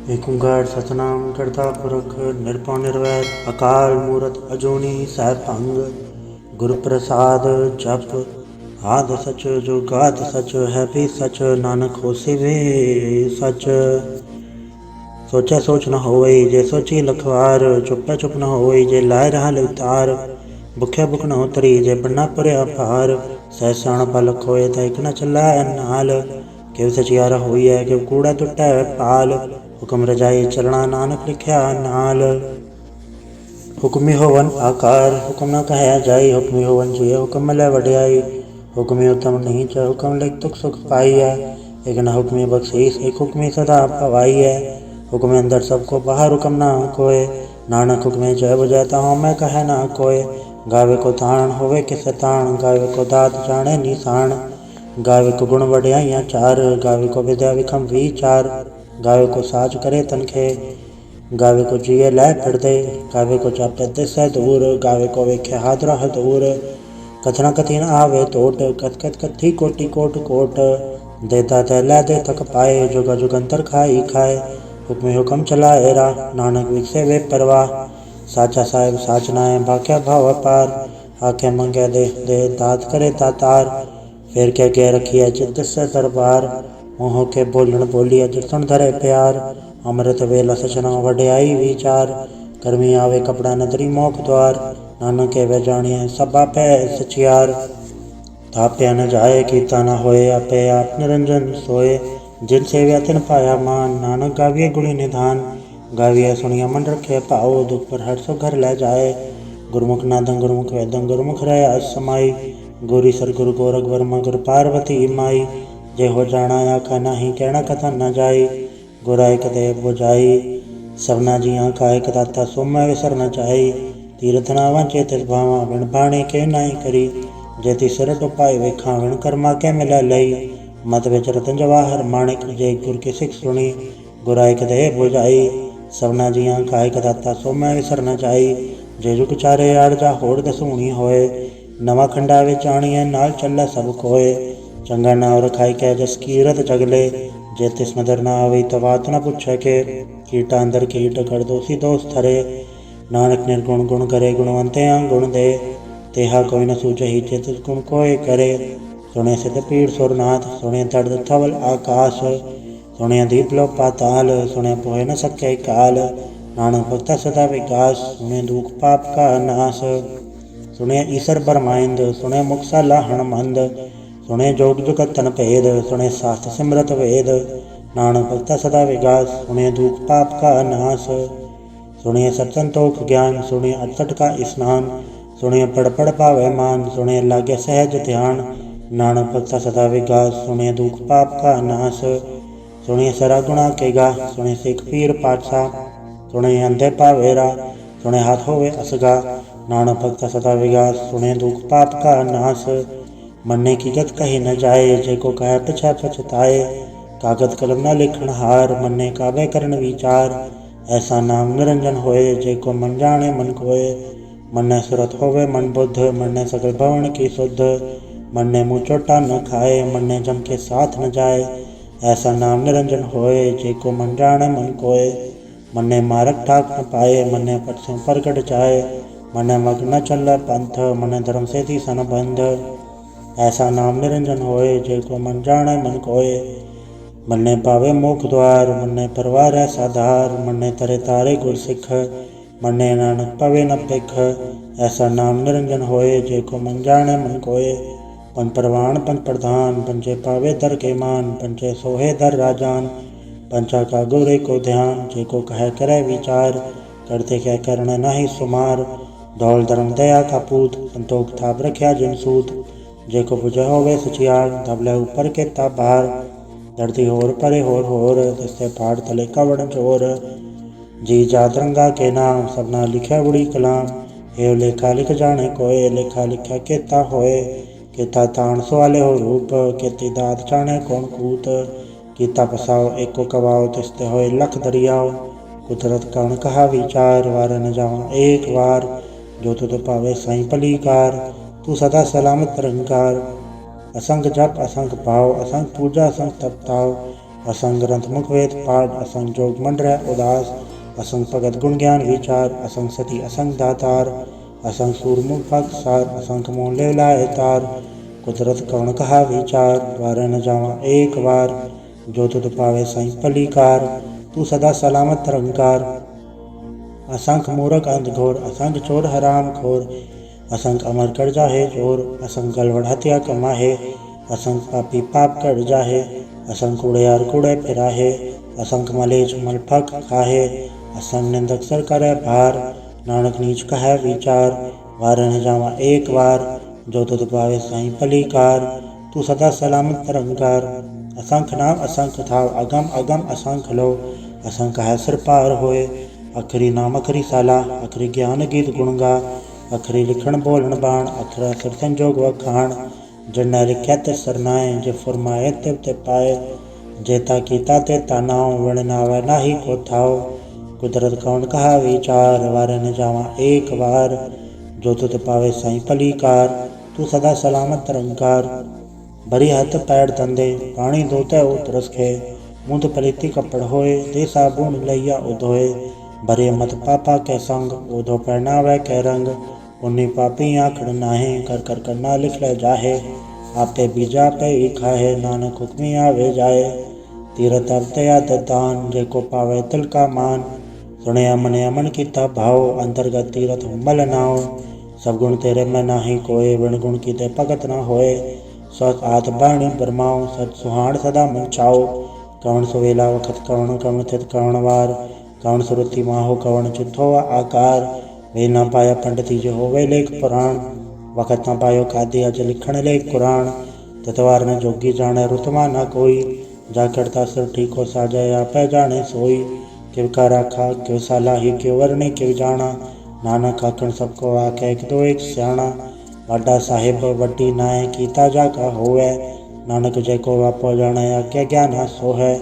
ਏਕ ਓਂਕਾਰ ਸਤਿਨਾਮ ਕਰਤਾ ਪੁਰਖ ਨਿਰਭਉ ਨਿਰਵੈਰ ਅਕਾਲ ਮੂਰਤ ਅਜੂਨੀ ਸੈਭੰਗ ਗੁਰ ਪ੍ਰਸਾਦ ਜਪ ਆਦਿ ਸਚ ਜੁਗਾਦ ਸਚ ਹੈ ਵੀ ਸਚ ਨਾਨਕ ਹੋਸੀ ਵੀ ਸਚ। ਸੋਚੈ ਸੋਚ ਨ ਹੋਵਈ ਜੇ ਸੋਚੀ ਲਖਵਾਰ ਚੁੱਪੈ ਚੁੱਪ ਨ ਹੋਵਈ ਜੇ ਲਾਇ ਰਹਾ ਲਿਵਤਾਰ। ਭੁਖਿਆ ਭੁਖ ਨ ਉਤਰੀ ਜੇ ਬੰਨਾ ਭਰਿਆ ਭਾਰ ਸਹਿ ਸਿਆਣਪ ਲਖ ਹੋਏ ਤਾਂ ਇਕ ਨ ਚੱਲੈ ਨਾਲ। ਕਿਵ ਸਚਿਆਰਾ ਹੋਈਐ ਕਿਵ ਕੂੜਾ ਟੁੱਟੈ ਪਾਲ ਹੁਕਮ ਰਜਾਈ ਚਲਣਾ ਨਾਨਕ ਲਿਖਿਆ ਨਾਲ। ਹੁਕਮੀ ਹੋਵਨ ਆਕਾਰ ਹੁਕਮ ਨ ਕਹਿਆ ਜਾਈ ਹੁਕਮੀ ਹੋਵਨ ਜੀਅ ਹੁਕਮ ਮਿਲੈ ਵਡਿਆਈ। ਹੁਕਮੀ ਉਤਮ ਨੀਚ ਹੁਕਮ ਲਿਖ ਤੁਕ ਸੁਖ ਪਾਈਐ ਇਕ ਨ ਹੁਕਮੀ ਬਖਸ਼ੀਸ ਇਕ ਹੁਕਮੀ ਸਦਾ ਭਵਾਈਐ। ਹੁਕਮੇ ਅੰਦਰ ਸਭ ਕੋ ਬਾਹਰ ਹੁਕਮ ਨਾ ਕੋਇ ਨਾਨਕ ਹੁਕਮੇ ਜੈ ਬੁਝੈ ਤਾ ਮੈਂ ਕਹਿ ਨਾ ਕੋਇ। ਗਾਵੇ ਕੋ ਤਾਣ ਹੋਵੇ ਕਿਸੈ ਤਾਣ ਗਾਵੇ ਕੋ ਦਾਤ ਜਾਣੈ ਨੀਸਾਨ। ਗਾਵੇ ਕੋ ਗੁਣ ਵਡਿਆਈਆਂ ਚਾਰ ਗਾਵੇ ਕੋ ਵਿਦਿਆ ਵਿਖਮ ਵੀਚਾਰ। ਗਾਵੇ ਕੋ ਸਾਚ ਕਰੇ ਤਨਖੇ ਗਾਵੇ ਕੋ ਜੀਅ ਲੈ ਫਿਰਦੇ ਗਾਵੇ ਕੋ ਚਾਪੈ ਦਿਸੈ ਦੂਰ ਗਾਵੇ ਕੋ ਵੇਖੈ ਹਾਦਰਾ ਹਦੂਰ। ਕਥਨਾ ਕਥੀ ਨ ਆਵੇ ਟੋਟ ਕਥ ਕਥ ਕਥੀ ਕੋਟੀ ਕੋਟ ਕੋਟ। ਦੇਤਾ ਤੈ ਲੈ ਦੇ ਥਕ ਪਾਏ ਜੁਗਾ ਜੁਗੰਤਰ ਖਾਈ ਖਾਏ। ਹੁਕਮੇ ਹੁਕਮ ਚਲਾਏ ਰਾਹ ਨਾਨਕ ਵਿਗਸੇ ਵੇ ਪਰਵਾਹ। ਸਾਚਾ ਸਾਹਿਬ ਸਾਚ ਨਾਇ ਭਾਖਿਆ ਭਾਵ ਅਪਾਰ ਆਖੇ ਮੰਗੈ ਦੇ ਦੇ ਦਾਤ ਕਰੇ ਦਾਤਾਰ। ਫਿਰ ਕਹਿ ਕੇ ਰਖੀਐ ਚਿਤ ਦਿਸੈ ਦਰਬਾਰ ਮੂੰਹ ਕੇ ਬੋਲਣ ਬੋਲੀਐ ਜਿ ਸੁਣ ਧਰੈ ਪਿਆਰ। ਅੰਮ੍ਰਿਤ ਵੇਲਾ ਸਚਨਾ ਵਡਿਆਈ ਵਿਚਾਰ ਕਰਮੀ ਆਵੇ ਕਪੜਾ ਨਦਰੀ ਮੋਖ ਦੁਆਰ। ਨਾਨਕ ਕਹਵੇ ਜਾਣੀਐ ਸਭ ਆਪੈ ਸਚਿਆਰ ਥਾਪਿਆ ਨ ਜਾਏ ਕੀਤਾ ਨ ਹੋਏ ਆਪੇ ਆਪ ਨਿਰੰਜਨ ਸੋਏ। ਜਿਨ ਸੇਵਿਆ ਤਿਨ ਪਾਇਆ ਮਾਨ ਨਾਨਕ ਗਾਵੀਐ ਗੁਣੀ ਨਿਧਾਨ। ਗਾਵੀਐ ਸੁਣੀਐ ਮਨ ਰਖਿਐ ਭਾਉ ਦੁਖ ਪਰ ਹਰਿ ਸੋ ਘਰ ਲੈ ਜਾਏ। ਗੁਰਮੁਖ ਨਾਦੰ ਗੁਰਮੁਖ ਵੇਦੰ ਗੁਰਮੁਖ ਰਹਿ ਸਮਾਈ। ਗੋਰੀ ਸਰ ਗੁਰੂ ਗੋਰਖ ਬਰਮਾ ਗੁਰ ਪਾਰਵਤੀ ਮਾਈ। ਜੇ ਹੋ ਜਾਣਾ ਆਖਾ ਨਾਹੀ ਕਹਿਣਾ ਕਥਾ ਨ ਜਾਈ। ਗੁਰਾ ਇਕ ਦੇਹ ਬੁਝਾਈ ਸਭਨਾ ਜੀਆਂ ਕਾ ਇਕ ਦਾਤਾ ਸੋ ਮੈਂ ਵਿਸਰ ਨ ਜਾਈ। ਤੀਰਥ ਨਾ ਵਾਂਚੇ ਤਿਸ ਭਾਵਾ ਵਿਣ ਬਾਣੀ ਕੇ ਨਾਹੀ ਕਰੀ। ਜੇ ਤਿਸ ਸਿਰ ਟੁਪਾਏ ਵੇਖਾਂ ਵਿਣ ਕਰਮਾ ਕੇ ਮਿਲੈ ਲਈ। ਮਤ ਵਿੱਚ ਰਤਨ ਜਵਾਹਰ ਮਾਣਿਕ ਜੇ ਗੁਰ ਕੀ ਸਿੱਖ ਸੁਣੀ। ਗੁਰਾ ਇਕ ਦੇਹ ਬੁਝਾਈ ਸਭਨਾ ਜੀਆਂ ਕਾ ਇਕ ਦਾਤਾ ਸੋ ਮੈਂ ਵਿਸਰ ਨ ਜਾਈ। ਜੇ ਜੁਗ ਚਾਰੇ ਆੜ ਜਾ ਹੋੜ ਦਸੂਣੀ ਹੋਏ ਨਵਾਂ ਖੰਡਾ ਵਿੱਚ ਆਣੀਐ ਨਾਲ ਚੱਲੈ ਸਭ ਕੋਏ। ਚੰਗਾ ਨਾਮ ਰਖਾਈ ਕੈ ਜਸ ਕੀਰਤ ਜਗਲੇ ਜੇ ਤਿਸ ਨਦਰ ਨਾ ਆਵਈ ਤਾਂ ਬਾਤ ਨ ਪੁੱਛੈ ਕੇ। ਕੀਟਾ ਅੰਦਰ ਕੀਟ ਕਰ ਦੋਸੀ ਦੋਸ ਥਰੇ ਨਾਨਕ ਨਿਰਗੁਣ ਗੁਣ ਕਰੇ ਗੁਣਵੰਤਿਆਂ ਗੁਣ ਦੇ। ਤੇਹਾ ਕੋਈ ਨ ਸੂਝਹੀ ਜੇ ਤਿਸ ਗੁਣ ਕੋਇ ਕਰੇ। ਸੁਣੇ ਸਿਧ ਪੀੜ ਸੁਰਨਾਥ ਸੁਣੇ ਦਰਦ ਥਵਲ ਆਕਾਸ। ਸੁਣਿਆ ਦੀਪ ਲੋ ਪਾਤਾਲ ਸੁਣਿਆ ਪੋਹਿ ਨ ਸਕੈ ਕਾਲ। ਨਾਨਕ ਭਗਤਾ ਸਦਾ ਵਿਕਾਸ ਸੁਣੇ ਦੁਖ ਪਾਪ ਕਾ ਨਾਸ। ਸੁਣਿਆ ਈਸਰ ਬਰਮਾਇੰਦ ਸੁਣਿਆ ਮੁਖ ਸਾਲਾ ਹਣਮੰਦ। ਸੁਣੇ ਜੋਗ ਜੁਗਤ ਤਨ ਭੇਦ ਸੁਣੇ ਸਾਸਤ ਸਿਮਰਤ ਵੇਦ। ਨਾਨਕ ਭਗਤਾ ਸਦਾ ਵਿਗਾਸ ਸੁਣੇ ਦੁਖ ਪਾਪ ਕਾ ਨਾਸ। ਸੁਣਿਆ ਸਤ ਸੰਤੋਖ ਗਿਆਨ ਸੁਣਿਆ ਅਠਸਠ ਕਾ ਇਸਨਾਨ। ਸੁਣਿਆ ਪੜ ਪੜ ਭਾਵੈ ਮਾਨ ਸੁਣਿਆ ਲਾਗੇ ਸਹਿਜ ਧਿਆਨ। ਨਾਨਕ ਭਗਤਾ ਸਦਾ ਵਿਗਾਸ ਸੁਣਿਆ ਦੁਖ ਪਾਪ ਕਾ ਨਾਸ। ਸੁਣਿਆ ਸਰਾ ਗੁਣਾ ਕੇ ਗਾ ਸੁਣਿਆ ਸਿੱਖ ਪੀਰ ਪਾਤਸ਼ਾਹ। ਸੁਣਿਆ ਅੰਧੇ ਭਾਵੇ ਰਾਹ ਸੁਣਿਆ ਹੱਥ ਹੋਵੇ ਅਸਗਾ। ਨਾਨਕ ਭਗਤਾ ਸਦਾ ਵਿਗਾਸ ਸੁਣਿਆ ਦੁਖ ਪਾਪ ਕਾ ਨਾਸ। ਮੰਨੇ ਕੀ ਗਤ ਕਹੀ ਨ ਜਾਏ ਜੇ ਕੋ ਕਹਿ ਪਿਛੈ ਪਛਤਾਏ। ਕਾਗਦ ਕਲਮ ਨ ਲਿਖਣ ਹਾਰ ਮੰਨੇ ਕਾਬੇ ਕਰਨ ਵਿਚਾਰ। ਐਸਾ ਨਾਮ ਨਿਰੰਜਨ ਹੋਏ ਜੇ ਕੋ ਮਨ ਜਾਣੇ ਮਨ ਕੋਏ। ਮੰਨੇ ਸੁਰਤ ਹੋਵੇ ਮਨ ਬੁੱਧ ਮੰਨੇ ਸਗਲ ਭਵਨ ਕੀ ਸੁਧ। ਮੰਨੇ ਮੂੰਹ ਚੋਟਾ ਨ ਖਾਏ ਮੰਨੇ ਜਮ ਕੇ ਸਾਥ ਨ ਜਾਏ। ਐਸਾ ਨਾਮ ਨਿਰੰਜਨ ਹੋਏ ਜੇ ਕੋ ਮਨ ਜਾਣੇ ਮਨ ਕੋਏ। ਮੰਨੇ ਮਾਰਗ ਠਾਕ ਨ ਪਾਏ ਮੰਨੇ ਪਟ ਸਿਉ ਪ੍ਰਗਟ ਜਾਏ। ਮੰਨੇ ਮਗ ਨ ਚੱਲੈ ਪੰਥ ਮੰਨੇ ਧਰਮ ਸੇਤੀ ਸਨ ਬੰਧ। ਐਸਾ ਨਾਮ ਨਿਰੰਜਨ ਹੋਏ ਜੇ ਕੋ ਮਨ ਜਾਣੈ ਮਨ ਕੋਏ। ਮੰਨੇ ਪਾਵੇ ਮੋਖ ਦੁਆਰ ਮੰਨੇ ਪਰਵਾਰੈ ਸਾਧਾਰ। ਮੰਨੇ ਤਰੇ ਤਾਰੇ ਗੁਰ ਸਿੱਖ ਮੰਨੇ ਨਾਨਕ ਪਵੇ ਨ ਭਿਖ। ਐਸਾ ਨਾਮ ਨਿਰੰਜਨ ਹੋਏ ਜੇ ਕੋ ਮਨ ਜਾਣੈ ਮਨ ਕੋਏ। ਪੰਜ ਪ੍ਰਵਾਨ ਪੰਜ ਪ੍ਰਧਾਨ ਪੰਚੇ ਪਾਵੇ ਦਰ ਕੇ ਮਾਨ। ਪੰਚੇ ਸੋਹੇ ਦਰ ਰਾਜਾਨ ਪੰਚਾ ਕਾ ਗੁਰ ਏਕੋ ਧਿਆਨ। ਜੇ ਕੋ ਕਹਿ ਕਰੈ ਵਿਚਾਰ ਕਰਤੇ ਕਹਿ ਕਰਣ ਨਾਹੀ ਸੁਮਾਰ। ਦੌਲ ਧਰਮ ਦਇਆ ਕਾ ਪੂਤ ਸੰਤੋਖ ਥਾਪ ਰਖਿਆ ਜਿਨ ਸੂਤ। ਜੇ ਕੋ ਬੁਝੈ ਹੋਵੇ ਸਚਿਆਰ ਧਵਲੇ ਉਪਰ ਕੀਤਾ ਭਾਰ। ਧਰਤੀ ਹੋਰ ਪਰੇ ਹੋਰ ਤਿਸਤੇ ਪਾੜ ਤਲੇ ਕਵਣ ਚੋਰ। ਜੀ ਜਾਤ ਰੰਗਾ ਕੇ ਨਾਮ ਸਭਨਾ ਲਿਖਿਆ ਬੁੜੀ ਕਲਾਮ। ਏਵ ਲੇਖਾ ਲਿਖ ਜਾਣੇ ਕੋਏ ਲੇਖਾ ਲਿਖਿਆ ਕੀਤਾ ਹੋਏ। ਕੀਤਾ ਤਾਣ ਸਵਾਲੇ ਹੋ ਰੂਪ ਕੀਤੀ ਦਾਤ ਜਾਣੇ ਕੌਣ ਕੂਤ। ਕੀਤਾ ਪਸਾਓ ਏਕੋ ਕਵਾਓ ਤਿਸਤੇ ਹੋਏ ਲਖ ਦਰਿਆਓ। ਕੁਦਰਤ ਕਵਣ ਕਹਾ ਵਿਚਾਰ ਵਾਰ ਨ ਜਾਵਾਂ ਏਕ ਵਾਰ। ਜੋ ਤੁਧ ਭਾਵੇ ਸਾਈ ਭਲੀ ਕਾਰ ਤੂੰ ਸਦਾ ਸਲਾਮਤ ਨਿਰੰਕਾਰ। ਅਸੰਖ ਜਪ ਅਸੰਖ ਭਾਵ ਅਸੰਖ ਪੂਜਾ ਅਸੰਖ ਤਪ ਤਾਉ। असंग ग्रंथ मुख वेद पाठ, असंग जोग मंडर उदास, असंग भगत गुण ज्ञान विचार, असंग सती असंग दातार, असंग सूरमुख भक्त सार, असंख मोह ले लाए तार, कुदरत कवण कहा विचार, वार न जावा एक बार, जो तुध पावे साई पलीकार, तू सदा सलामत निरंकार। असंख मूरख अंध घोर, असंख चोर हराम खोर, असंख अमर कर जाहे चोर, असंख गलवड़ हत्या कमाहे, असंख पापी पाप कर जाहे, असंख उड़ियार कूड़े फिराहे, असंख मलेच मल फक खाहे, असंख निंदक सर करे भार, नानक नीच कहे विचार, वार न जावा एक बार, जो तुध पावे साई पलीकार, तू सदा सलामत निरंकार। असंख नाम असंख थाव, अगम अगम असंख लो, असंख है सिर पार होए, अखरी नाम अखरी साला, अखरी ज्ञान गीत गुण गा, अखरी लिखण बोलन बाण, अखरा सिर संजोग वखाण, जिन लिख्या ते सरनाए, जे फरमाए तिव ते पाए, जेता कीता ते तानाओ, विण नावे नाही को थाओ, कुदरत कौन कहा विचार, वार न जावा एक बार, जो तुध पावे साई पलीकार, तू सदा सलामत निरंकार। भरी हथ पैर धंधे, पानी धोते उतरस खे, मुँह पलीती कपड़ होए, दे साबुन लैया उधोए, भरे मत पापा के संग, ओधो पहनावे के रंग, पुण्य पापी आखड़ नाहे, कर कर करना लिख ले जाहे, आपे बीजा पे ही खाहे, नानक हुक्मी आवे जाए, तीरथ अवते याद दान, जे को पावे तिल का मान, सुने अमन अमन कीता भाव, अंतर्गत तीरथ मल नाव, सब गुण तेरे में नाही कोय, विण गुण की ते भगत न होए, सत आत बाणी बरमाओ, सत सुहाण सदा मन चाओ, कवण सुवेला वखत कवण, कवण थित कवण वार, कवण सुरति माहो, कवण चिट्ठो आकार, वे न पाया पंडिती जो होवे लेख पुराण, वखत न पायो कादी अज लिखण लेख कुरान, ततवार न जोगी जाने रुतमा न कोई, जा करता सिर ठीको साजे आपे जाने सोई, क्यों का राखा क्यों सालाही, क्यों वरणी क्यों जाना, नानक आखण सबको आखे एक दो एक स्याणा, वाडा साहिब वड्डी नाय कीता जाका होवे, नानक जय को वापो जाने आज्ञा ज्ञान सोहे,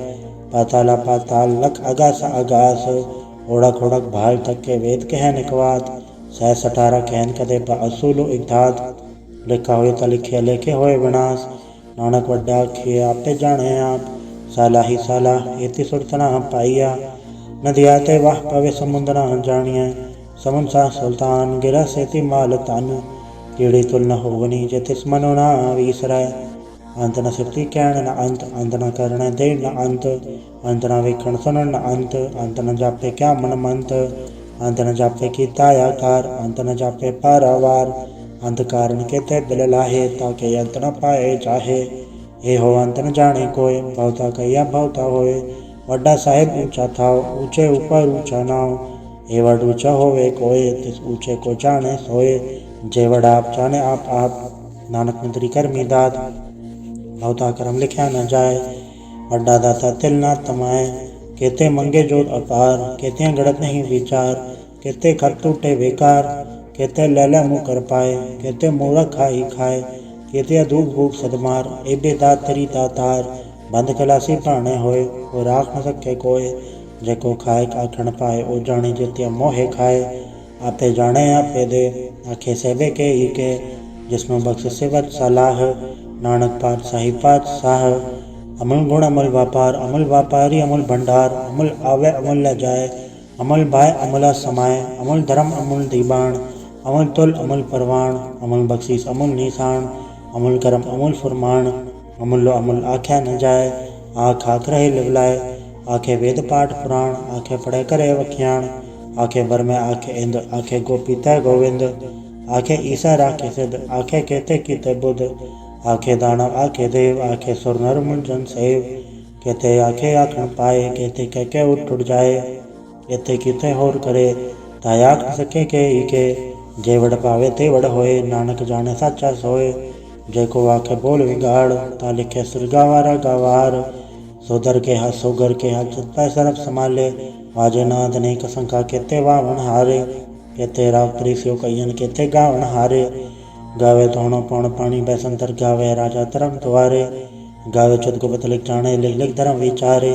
पाताला पाताल लख आगास आगास, ओढ़क ओढ़क भाल तक के वेद कह निकवात, सह सठारा कहन कदे असूलो इकधात, लिखा होए त लिखे लेखे होए विनाश, नानक वड्डा आखे आपे जाने आप, साला ही साला एति सुरत न पाइया, नदिया ते वाह पवे समुद्र न जानिया, समुन सा सुल्तान गिरा सेति माल तन, कीड़ी तुल न होवनी जे तिस मनो न विसरै, अंत न सिफती कहण न अंत, अंत न करण दे न अंत, अंत न वेखण सुनण न अंत, अंत न जापे क्या मन मंत, अंत न जापे कीता आकार, अंत न जापे पारावार, अंत कारण के ते दिल लाहे, ताके अंत न पाए चाहे, हे हो अंत न जाने कोय, भवता कहिया भवता होए, वड्डा साहिब ऊंचा थाव, ऊंचे ऊपर ऊंचा नाव, हे वड ऊंचा होवे कोय, तिस ऊंचे को जाने सोए, जे वड आप जाने आप, नानक मंत्री करमी दात, भवता करम लिख्या न जाए, वड्डा दाता तिल ना तमाए, केते मंगे जोत अपार, केते गड़त नहीं विचार, केते खत टूटे बेकार, केते लैले मुँह कर पाए, केते मूरख खाई खाए, केते दूख भूख सदमार, एबे दात तरी दातार, बंद खलासी प्राणे होए, वो राख न सके कोय, जेको खाए आखण पाए, ओ जाने जित्या मोहे खाए, आपे जाने आपे दे, आखे सेबे के ही के, जिसमें बख्श सिवत सलाह, नानक पातशाही पातशाह, अमल गुण अमल व्यापार, अमल व्यापारी अमल भंडार, अमल आवे अमल ले जाए, अमल भाई अमला समाए, अमल धर्म अमल दीबान, अमल तुल अमल परवान, अमल बख्शीस अमल निशान, अमल करम अमल फरमान, अमल लो अमल आख्या न जाए, आँख आँख रहे लिवलाए, आखे वेद पाठ पुराण, आखे पढ़े करे वख्याण, आखे बर में आखे इंद, आखे गोपी तय गोविंद, आखे ईसा राखे सिद्ध, आखे केते कीते बुद्ध, आखे दानव आखे देव, आखे सुर नर मुंजन सेव, केते आखे आखण पाए, केते कह के उठ जाए, केते कीते होर करे, तायाक न सके के ही के, जे वड पावे ते वड होए, नानक जाने साचा सोए, जे को आखे बोल विगाड़, ता लिखे सिर गावारा गावार, सोदर के हाथ सोगर के हाथ चित्ता सरफ संभाले, वाजे नाद ने कसंका केते वावन हारे, केते राव त्रिसियो कयन केते गावन हारे, गावे धोणो पौण पानी बैसंतर गावे राजा धर्म द्वारे, गावे चुत गुप्त लिख जाने लिख लिख धर्म विचारे,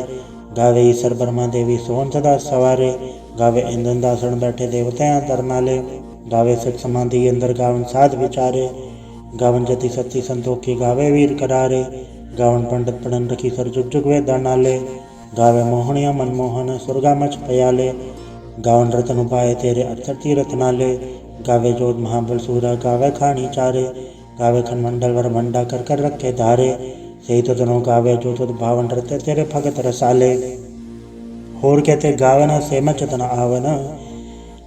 गावे ईश्वर ब्रह्मा देवी सोहन सदा सवारे, गावे इंद्र दासण बैठे देवता तरनाले, गावे सिख समाधि अंदर गावन साध विचारे, गावन जति सती संतोखी गावे वीर करारे, गावन पंडित पढ़न रखी सर जुग जुग वेदा नाले। गावे मोहनिया मनमोहन सुरगा मच पयाले। गावन रतन उपाय तेरे 68 तीरथ नाले। गावे जोध महाबल सूरा गावे खानी चारे। गावे खन मंडल वर भंडा कर कर रखे धारे। सही तो दोनों गावे जो तुद भावन रते तेरे भगत रसाले। होर कहते गावन से मच तन आवन,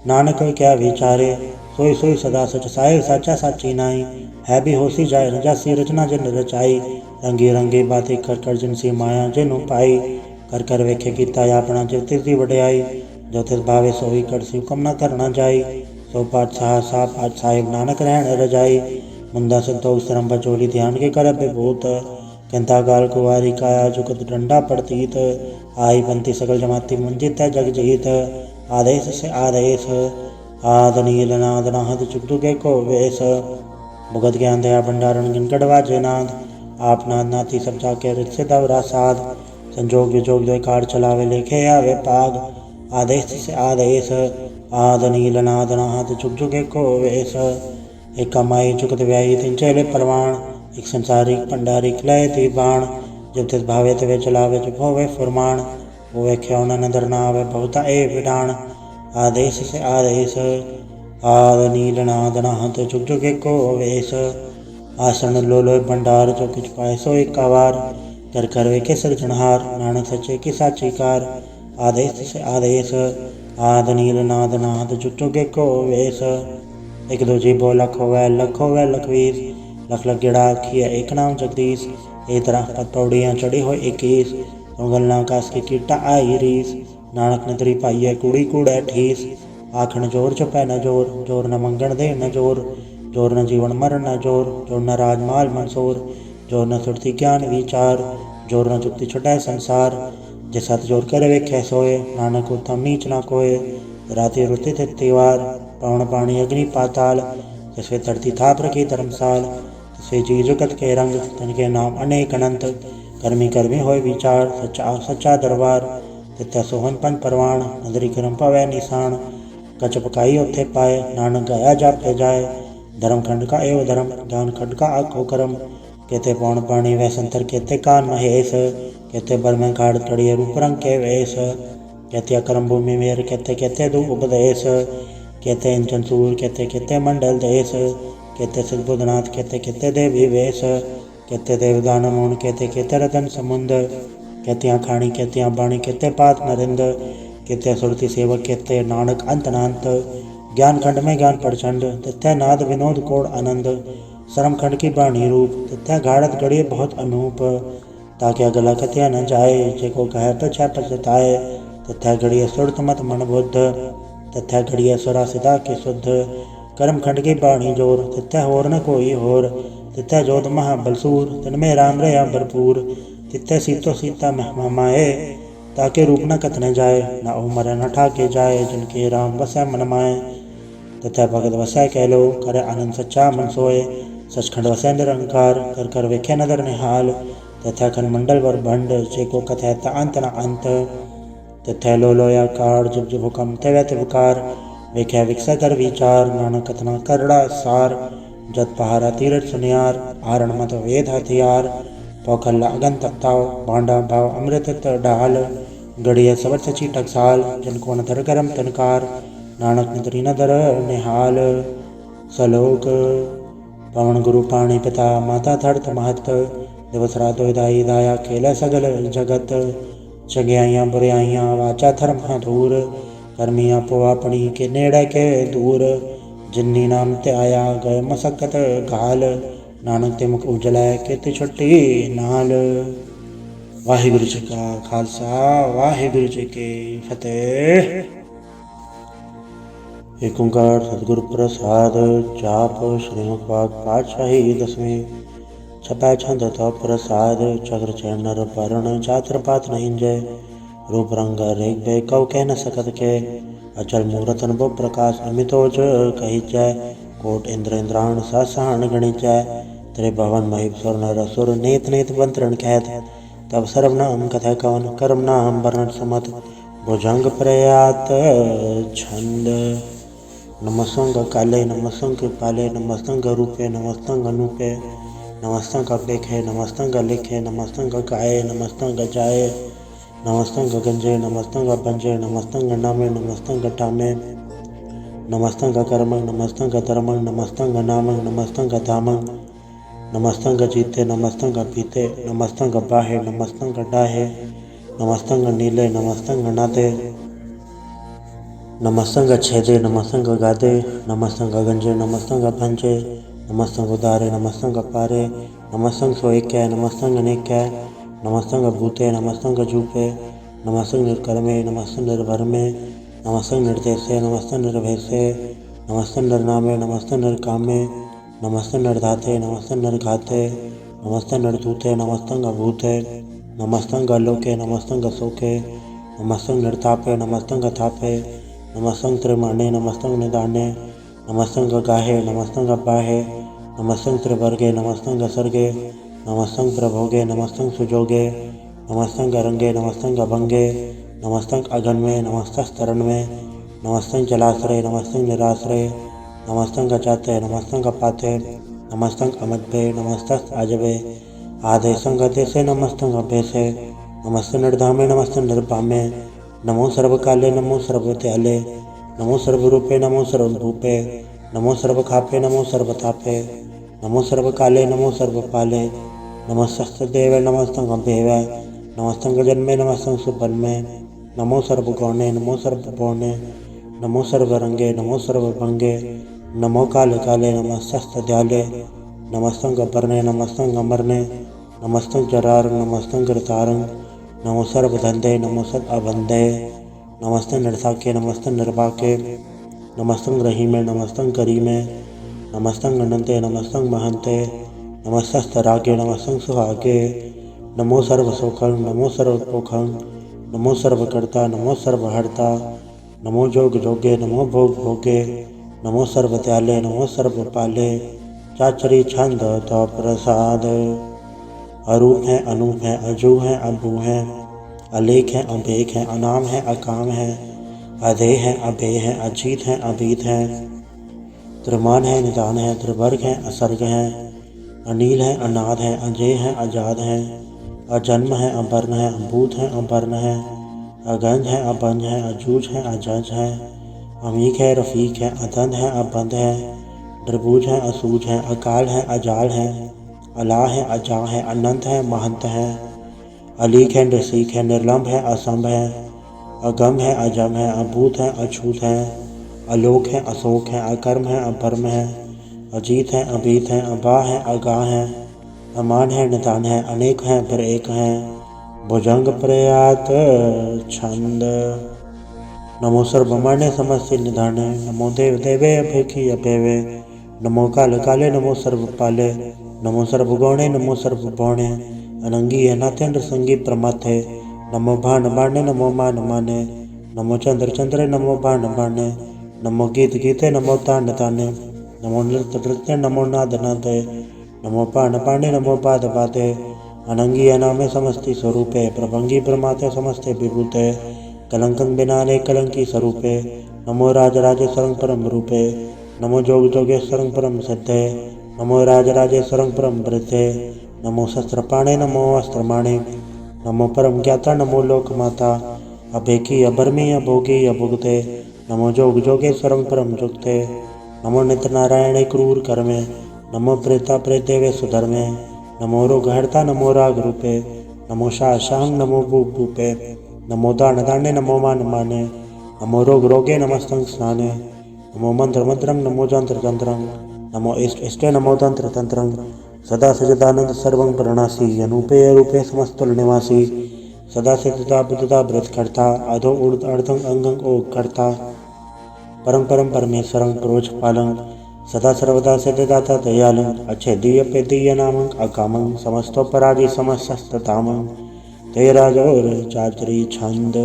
नानक क्या विचारे। सोई सोई सदा सच साए साचा साची नाई। है भी होसी जाए न जासी रचना जिन रचाई। रंगी रंगी बाती कर कर जिनसी माया जिनु पाई। कर कर वेखे कीता अपना जिव तिसदी वड्याई। जो तिस भावे सोई कर सी हुकम न करना जाई। सो पाठ साहब पाठ साहिब नानक रहन रजाई। मुंदा संतोष श्रम बचोली ध्यान के कर विभूत। कंता गाल कुवारी काया जुगत डंडा पड़तीत। आई पंथी सकल जमाती मंजित जग जीत। आदेश से आदेश आद नील नाद नाहद चुग जुगे को वेश। भुगत ज्ञान दया भंडारण गिन गढ़वाजे नाद। आप नाद नाती सब जाके रित से दवरा साध। संजोग विजोग जो कार चलावे लेखे आवे पाग। आदेश से आदेश आद नील नाद नाहद चुग जुगे को वेश। एक कमाई चुकत व्याई तिन चेले परवाण। एक संसारिक पंडारिक लय ती बाण। जब तिस भावे तवे चलावे जब होवे फुरमाण। होवे ख्योन नदर ना आवे बहुता ए विडाण। आदेश से आदेश आद नील नाद नाहत जुग जुगे को वेश। आसन लो लो भंडार जो कुछ पाए सो एक वार। कर कर वे के सृजनहार नानक सच्चे की साची कार। आदेश से आदेश आद नील नाद नाहत जुग जुगे को वेश। एक दो जीबो लख होवे लखवीर। लख लख गिड़ा आखिए एक नाम जगदीश। ए तरह पत पौड़ियाँ चढ़ी हो 21। गलना कास की कीटा आई रीस। नानक नदरी पाइए कूड़ी कूड़े ठीस। आखन जोर चुपै न जोर, जोर न मंगण दे न जोर। जोर न जीवन मरण न जोर, जोर न राजमाल मंसूर। जोर न सुरती ज्ञान विचार, जोर न जुक्ति छुटै संसार। जे सत जोर कर वेखे सोए, नानक उत्तम नीच न कोय। राति रुति तिथिवार, पवन पानी अग्नि पाताल। तस्वे धरती थाप रखी धर्मसाल। तस्वे जी जुगत के रंग, तनके नाम अनेक अनंत। कर्मी कर्मी होय विचार, सच्चा सच्चा दरबार। तित्य सोहन पंथ परवाण, नदरी करम पवै निशान। कच पकाई उथे पाए, नानक गया जापे जाए। धर्म खंड का एवं धर्म, ज्ञान खंड का आखो करम। कहते पौन पानी वह संतर कहते कान महेश। कहते बर में घाड़ तड़िए रूप रंग के वेश। कहते अकरम भूमि मेर, कहते कहते दु उपदेश। कहते इंचन सूर, कहते कहते मंडल देश। कहते सिद्धबुद्धनाथ, कहते कहते देवी वेश। कहते देवदान मोन, कहते कहते रतन समुंद। कहते अखाणी, कहते बाणी, कहते पात नरिंद। कहते सुरति सेवक, कहते नानक अंत नांत। ज्ञान खंड में ज्ञान प्रचंड, तथ्य नाद विनोद कोड आनंद। शर्म खंड की बाणी रूप, तथ्य घाड़त गढ़िए बहुत अनूप। ताकि अगला कथया न जाए, जेको कहे पछा पछताए। तथ्य घड़िए सुरत मत मन बुद्ध, तथ्य घड़िए सुरा सिदा के शुद्ध। कर्म खंड की बाणी जोर, तथ्य होर न कोई होर। तथ्य जोध महाबलसूर, तनमें राम रया भरपूर। तित्य सीतो सीता महमा माए, ताके रूप न कथने जाए। न उमर न ठाके जाए, जिनके राम वसै मन माए। तथा भगत वसै कह लो, करे आनंद सच्चा मन सोए। सचखंड वसै निरंकार, कर कर वेखे नदर निहाल। तथा खन मंडल वर भंड, जेको कथै ता अंत न अंत। तथा लो लोया कार, जुग जुग हुकम तेवै तिवकार। वेख्या विकसा कर विचार, नानक कथना करड़ा सार। जत पहारा तीरथ सुनियार, आरण मत वेद हथियार। पौखल्ला अगन तत्ताव, भांडा भाव अमृत डाल। गढ़िया सबर सची टकसाल, जिनको न धर गरम तनकार। नानक नदरी न धर निहाल। सलोक पवन गुरु पाणी पिता, माता धरत महत। दिवस रात दाई दाया, खेल सगल जगत। चगियाइयाँ बुराइयाँ, वाचा धर्म दूर। कर्मियाँ पो अपनी के नेड़े के दूर। जिन्नी नाम ते आया, गए मसक्कत घाल। नानक ते मुख उजलै, केते छुट्टी नाल। वाहिगुरु जी का खालसा, वाहिगुरु जी की फतेह। एक ओंकार सतगुरु प्रसाद। जाप श्री मुखवाक पातशाही 10वीं। छपै छंद तो प्रसाद, चक्र चैन नर वर्ण। जात्र पात नहीं जय, रूप रंग रेख बे कव कह न सकत के। अचल मूरत अनुभव प्रकाश, अमितोज कही जय। कोट इंद्र इंद्राण सासाण गणित जय। त्रिभवन महेश्वर नर असुर, नेत नेत मंत्रण कहत। तब सर्वनाम कथय कवन, कर्म नाम वर्णन सुमत। भुजंग प्रयात छंद। नमस्तंग काले, नमस्तंग कृपाले, नमस्तंग रूपे, नमस्तंग अनूपे। नमस्तंग लेखे नमस्तंग लिखे नमस्तंग गाए नमस्तंग जाए नमस्तंग गंजे नमस्तंग बंजे नमस्तंग नामे नमस्तंग टामे नमस्तंग कर्मंग नमस्तंग धर्मंग नमस्तंग नामंग नमस्तंग धामंग नमस्तंग जीते नमस्तंग पीते नमस्तंग बाहे नमस्तंग डाहे नमस्तंग नीले नमस्तंग नादे नमस्तंग छेदे नमस्तंग गादे नमस्तंग गंजे नमस्तंग भंजे नमस्तंग उदारे नमस्तंग पारे नमस्तंग सोएक्य नमस्तंग नेक्य नमस्तंग भूते नमस्तंग जूपे नमस्तंग निर्कर्मे नमस्तंग निर्भरमे नमस्तंग निर्देशे नमस्तंग निर्भेसे नमस्तंग निर्नामे नमस्तंग निर्कामे नमस्तंग निर्धाते नमस्तंग निर्घाते नमस्तंग निर्धूते नमस्तंग अभूते नमस्तंग लोके नमस्तंग शोके नमस्तंग निर्तापे नमस्तंग थापे नमस्तंग त्रिमाणे नमस्तंग निदाने नमस्तंग गाहे नमस्तंग बाहे नमस्तंग त्रिवर्गे नमस्तंग सर्गे नमस्तंग प्रभोगे नमस्तंग सुजोगे नमस्तंग रंगे नमस्तंग भंगे नमस्तंग अगन्मे नमस्तंग तरणमे नमस्तंग जलाश्रय नमस्तंग निराश्रय नमस्तंग जाते नमस्तंग पाते नमस्तंग अमद्भे नमस्तंग आजबे आदेशंग देशे नमस्तंग अभ्यसे नमस्ते निर्धामे नमस्ते निर्भामे नमो सर्वकाले नमो सर्वत्याले नमो सर्वरूपे नमो सर्वभूपे नमो सर्वखापे नमो सर्वतापे नमो सर्वकाले नमो सर्वपाले नमस्तस्तेव नमस्तंग अभ्येव नमस्तंग जन्मे नमस्तंग सुबन्मे नमो सर्वगौणे नमो सर्वपूर्णे नमो सर्वरंगे नमो सर्वभंगे नमो काले काले नमस्तस्त्याले नमस्तंग अपर्णे नमस्तंग अमरने नमस्तंग जरारंग नमस्तंग ऋतारंग नमो सर्वधंधे नमो सर्व अबंधे नमस्तंग निर्साके नमस्तंग निर्वाके नमस्तंग रहीमे नमस्तंग करीमे नमस्तंग अनंते नमस्तंग महंते नमस्तरागे नमस्तंग सुहागे नमो सर्वसुखं नमो सर्वपोखं नमो सर्वकर्ता नमो सर्वहर्ता नमो जोग जोगे नमो भोग भोगे नमो सर्वत्याले नमो सर्वपाले चाचरी छंद तो प्रसाद अरूप है अनूप है अजू है अबू है अलेख है अभेख है अनाम है अकाम है अधे है अभे है अजीत है अभीत है त्रिमान है निदान है त्रिवर्ग है असर्ग है अनील है अनाद है अजय है आजाद है अजन्म है अवर्ण है अभूत है अवर्ण है अगंज है अबंज है अजूज है अजज है अमीक है रफीक है अदंध है अबंध है द्रबूज है असूज है अकाल है अजाल है अला है अजा है अनंत है महंत है अलीक है नृसिक है निर्लम्ब है असंभ है अगम है अजम है अभूत है अछूत है अलोक है अशोक है अकर्म है अभर्म है अजीत है अभीत है अबा है अगाह है अमान है निदान है अनेक है फिर एक है भुजंग प्रयात छंद नमो सर्वमान्य समस्ते निधाने नमो देव देवे अभेखी अभेवे नमो काले काले नमो सर्वपाले नमो सर्वगौणे नमो सर्वभौणे अनंगी अनाथे नृसंगी प्रमाथे नमो भान बाणे नमो मान माने नमो चंद्र चंद्रे नमो बाण बाणे नमो गीत गीते नमो तान ताने नमो नृत्य नृत्य नमो नाद नादे नमो पाण पाणे नमो पाद पादे अनंगी अनामे समस्ति स्वरूपे प्रभंगी प्रमाते समस्ते विभूते कलंकं बिनाले कलंकी स्वरूपे नमो राजराजेश्वरं परम रूपे नमो जोग जोगेश्वरं परम सिद्धे नमो राजराजेश्वरं परम वृद्धे नमो शस्त्रपाणे नमो अस्त्रमाणे नमो परम ज्ञाता नमो लोकमाता अभेकी अभर्मी अभोगी अभुगते नमो जोग जोगेश्वरं परम जुगते नमो नित्य नारायणे क्रूर कर्मे नमो प्रेता प्रेतेवे सुधर्मे नमो रोगहर्ता नमो राग रूपे नमो शाहं नमो भूप भूपे नमो दान दाने नमो मान माने नमो रोग रोगे नमस्तंग स्नाने नमो मंत्र मंत्रं नमो जंत्र जंत्रं नमो इष्ट इष्टे नमो तंत्र तंत्रं सदा सजदानंद सर्वं प्रणासी अनूपे अरूपे समस्तुल निवासी सदा सिद्धता बुद्धता व्रत करता अधो उर्ध अर्धं अंगं ओग करता परम परम परमेश्वरं प्रोच पालं सदा सर्वदा सिद्धदाता दयालं अच्छेदीय पेदीय नामं अकामं समस्तोपराधि समस्तस्तामं तेरा जोर चाचरी छंद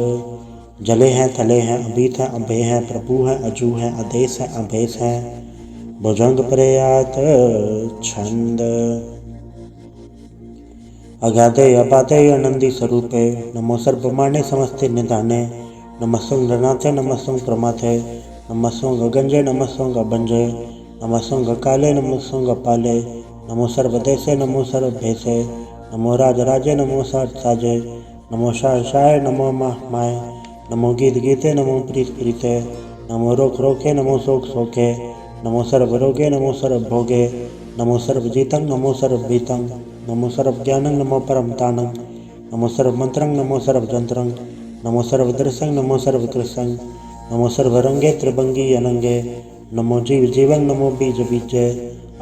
जले हैं थले हैं अभीत हैं अभय हैं प्रभु हैं अजू हैं आदेश हैं अभेश हैं भुजंग प्रयात छंद अगाधे अपाते अनंदी स्वरूपे नमो सर्वमाने समस्ते निधाने नमस्सुं नरनाथे नमस्सुं प्रमाथे नमस्सुं गगंजे नमस्सुं अबंजे नमस्सुं काले नमस्सुं पाले नमो सर्वदेशे नमो सर्वभेशे, नमो राजराजे नमो साजे, नमो शाय नमो माय, नमो गीत गीते नमो प्रीत प्रीते, नमो रोक रोके नमो शोक शोके, नमो सर्वरोगे नमो सर्वभोगे, नमो सर्वजीतं नमो सर्वभीतं, नमो सर्वज्ञानं नमो परमतानं, नमो सर्वमन्त्रं नमो सर्वजन्त्रं, नमो सर्वदृशं नमो सर्वकृशं, नमो सर्वरंगे त्रिभंगी अनंगे, नमो जीव जीवं नमो बीज बीजे,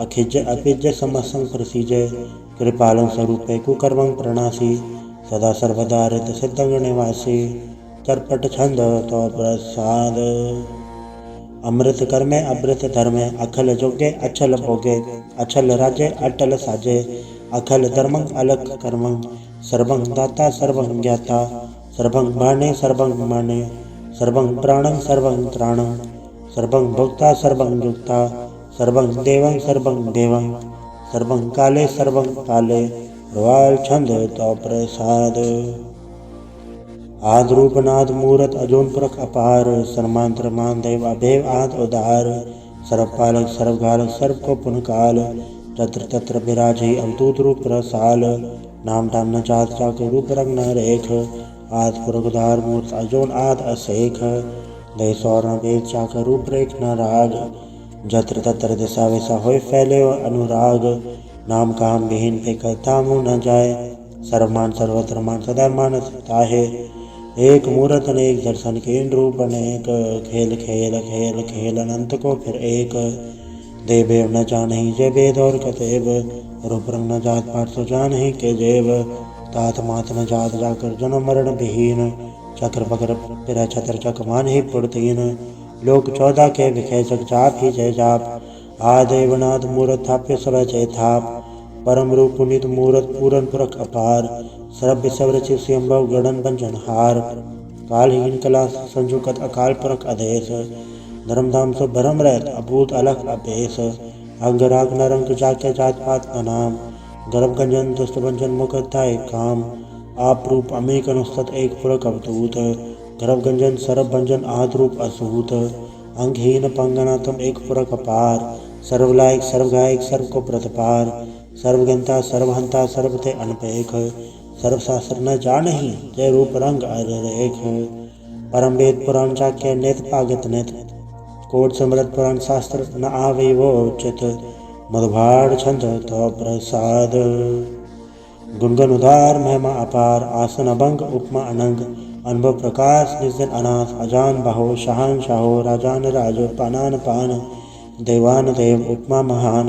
अखिज अपिज समसं प्रसीजे, कृपालं स्वरूपे कुकर्मं प्रणासी, सदा सर्वदा हृत सिद्धं निवासी, चरपट छंद तो प्रसाद। अमृत कर्मे अमृत धर्मे, अखल जोगे अचल भोगे, अचल राजे अटल साजे, अखल धर्मं अलख कर्मं, सर्वं दाता सर्वं ज्ञाता, सर्वं माने सर्वं माने, सर्वं प्राणं सर्वं त्राणं, सर्वं भोक्ता सर्वं युक्ता, सर्वं देवं सर्वं देवं, सर्वं काले सर्वं काले, रवाल छंद तो प्रसाद। आद रूप नाद मूरत अजोन पुरख अपार, सर्मांतर मान देव अभेव आद उदार, सर्वपालक सर्वघालक सर्व को पुनकाल, तत्र तत्र विराजे अवधूत रूप रसाल, नाम टाम न जात चाक रूप रंग न रेख, आद पुरख उदार मूर्त अजोन आद असेख, दय सौर न वेद चाक रूप रेख न राग, जत्र तत्र दिशा वैसा होय फैले अनुराग, नाम काम विहीन पे कथा मुँह न जाए, सर्वमान सर्वत्र मान सदा मानस ताहे, एक मूरत अनेक दर्शन केन रूप अनेक, खेल खेल खेल खेल अनंत को फिर एक, देवेव न जानहि जय वेद और कतेव, रूप रंग न जात पाठ सो जानहि के जेव, तात मात न जात जाकर जन्म मरण विहीन, चक्र बकर फिर छत्र चक मान ही पुरतीन, लोक 14 के विखे जग जाप ही जय जाप, आदेवनाथ मूरत थाप्य सब जय थाप, परम रूप पुनित मूरत पूरन पुरख अपार, सर्व सवरचि स्वयंभव गणन बंजन हार, कालहीन कला संजुकत अकाल पुरख अधेश, धर्मधाम सो भरम रहत अभूत अलख अपेश, अंग राग नरंग जाके जात पात का नाम, गर्भ गंजन दुष्ट भंजन मुख था एक काम, आप रूप अमेक अनुस्तत एक पुरख अवधूत, गर्भ गंजन सर्व भंजन आद रूप असूत, अंगहीन पंगना तुम एक पुरख अपार, सर्वलायक सर्वगायक सर्व को प्रतिपार, सर्वगंता सर्वहंता सर्वते अनपेख, सर्वशास्त्र न जानहि जय रूप रंग अरेख, परम वेद पुराण चाक्य नेत पागत नेत, कोट समृत पुराण शास्त्र न आवे वो उचित, मधुभाड़ छंद तो प्रसाद। गुणगन उदार महिमा अपार, आसन अभंग उपमा अनंग, अनुभव प्रकाश निजन अनाथ, अजान बाहो शहान शाहो, राजान राजो पानान पान, देवान देव उपमा महान,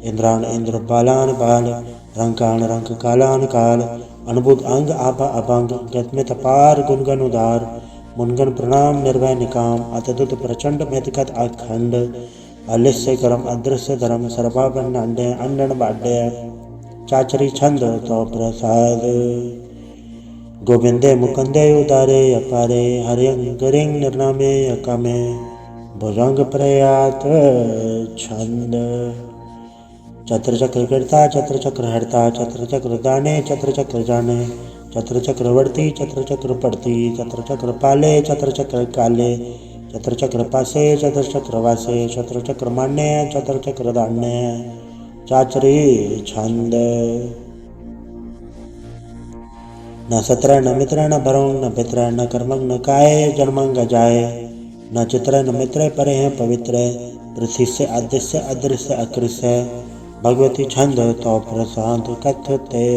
इंद्रान इंद्र बालान बाल, रंकान रंक कालान काल, अनुभुत अंग आपा अभंग, गतमित पार गुणगन उदार, मुनगन प्रणाम निर्भय निकाम, अतदुत प्रचंड मितकत अखंड, अलिस्य करम अदृश्य धर्म, सर्वाभरण अंडे अंडन बाड्य, चाचरी छंद तो प्रसाद। गोविंदे मुकुंदे उदारे अपारे, हरिंग गरिंग निर्नामे अकामे, भुजंग प्रयात छंद। चत्र चक्र करता चत्र चक्र हरता, चत्र चक्र दाने चत्र चक्र जाने, चत्र चक्रवर्ती चत्र चक्र पड़ती, चत्र चक्र पाले चत्र चक्र काले, चत्र चक्र पासे चत्र चक्र वासे, चत्र चक्र मान्य चत्र चक्र दान्य, चाचरी छंद। न सत्र न मित्र न भरोंग न पित्र, न कर्मंग न काय जन्मंग जाए, न चित्र न मित्र परे हैं पवित्र, पृथ्वी से अदृश्य अदृश्य अकृष्य, भगवती छंद तो प्रसाद कथते,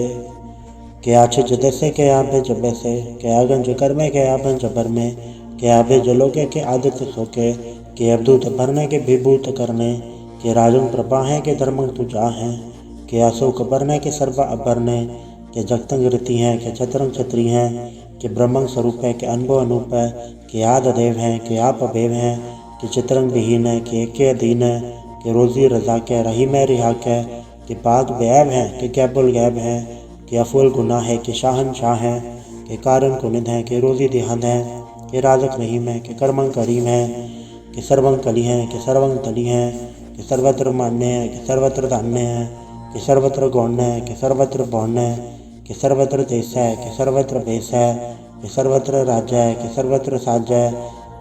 क्या छिज दसे के आभे जबे से, क्या गंज कर्मे के आभन जबर में, के आभे जलोके के आदित्य सोके, के अवधूत भरने के विभूत करने, के राजन प्रभा है के धर्मंग तुझा है, के अशोक बरने के सर्वा अबरने, के जगतंग रीति हैं के छत्रंग छत्री हैं, के ब्रह्मंग स्वरूप है के अनुभव अनूप है, के आद देव हैं के आप अभेव हैं, के चित्रंग विहीन है के एक अधीन है, के रोजी रजा के रही में रिहा के पाक वैब है के कैबुल गैब है, के अफुल गुनाह है के शाहन शाह है, के कारण कुनिद है के रोजी दिहंद है, के राजक रहीम है के कर्मंग करीम है, के सर्वंग कली है के सर्वंग तली है, के सर्वत्र मान्य है के सर्वत्र धान्य है, के सर्वत्र गौण्य है के सर्वत्र बौण्य है, कि सर्वत्र देश है कि सर्वत्र भेष है, कि सर्वत्र राज्य है कि सर्वत्र साज है,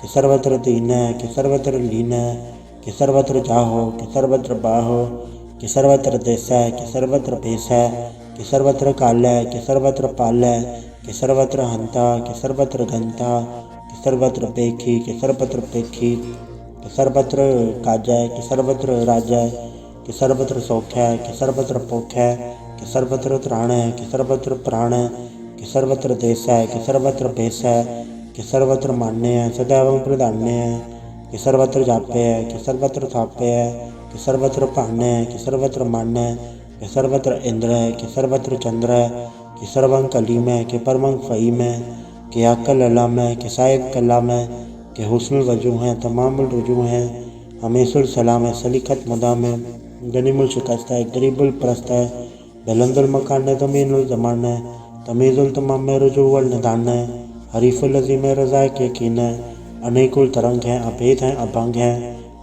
कि सर्वत्र दीन है कि सर्वत्र लीन है, कि सर्वत्र जाहो कि सर्वत्र बाहो, कि सर्वत्र देशै कि सर्वत्र भेषै कि सर्वत्र कालै कि सर्वत्र पालै कि सर्वत्र हंता कि सर्वत्र घंता कि सर्वत्र पेखी कि सर्वत्र पेखी कि सर्वत्र काजै कि सर्वत्र राजै कि सर्वत्र सौख्य कि सर्वत्र पोख्य कि सर्वत्र त्राणै कि सर्वत्र प्राणै कि सर्वत्र देशै कि सर्वत्र भेषै कि सर्वत्र मान्य सदैव प्रधान्य कि सर्वत्र जाप्य कि सर्वत्र थाप्य कि सर्वत्र पान्य कि सर्वत्र मान्य कि सर्वत्र इंद्र कि सर्वत्र चंद्र कि सर्वं कलीमय कि परमं फ़हीमय कि अक्ल अलामय कि साहिब कलामय कि हुस्नुल वजू हैं तमामुल रुजू हैं हमेशुल सलाम है सलीखत मुदाम है गनीमुल शिकस्त है गरीबुल परस्त है बुलंदुल मकान है तमीनुल जमान है तमीज़ुल तमाम है रुजूवल निदान है हरीफुल अज़ीम है रज़ा के यकीन है अनेकुल तरंग हैं अभेद हैं अभंग हैं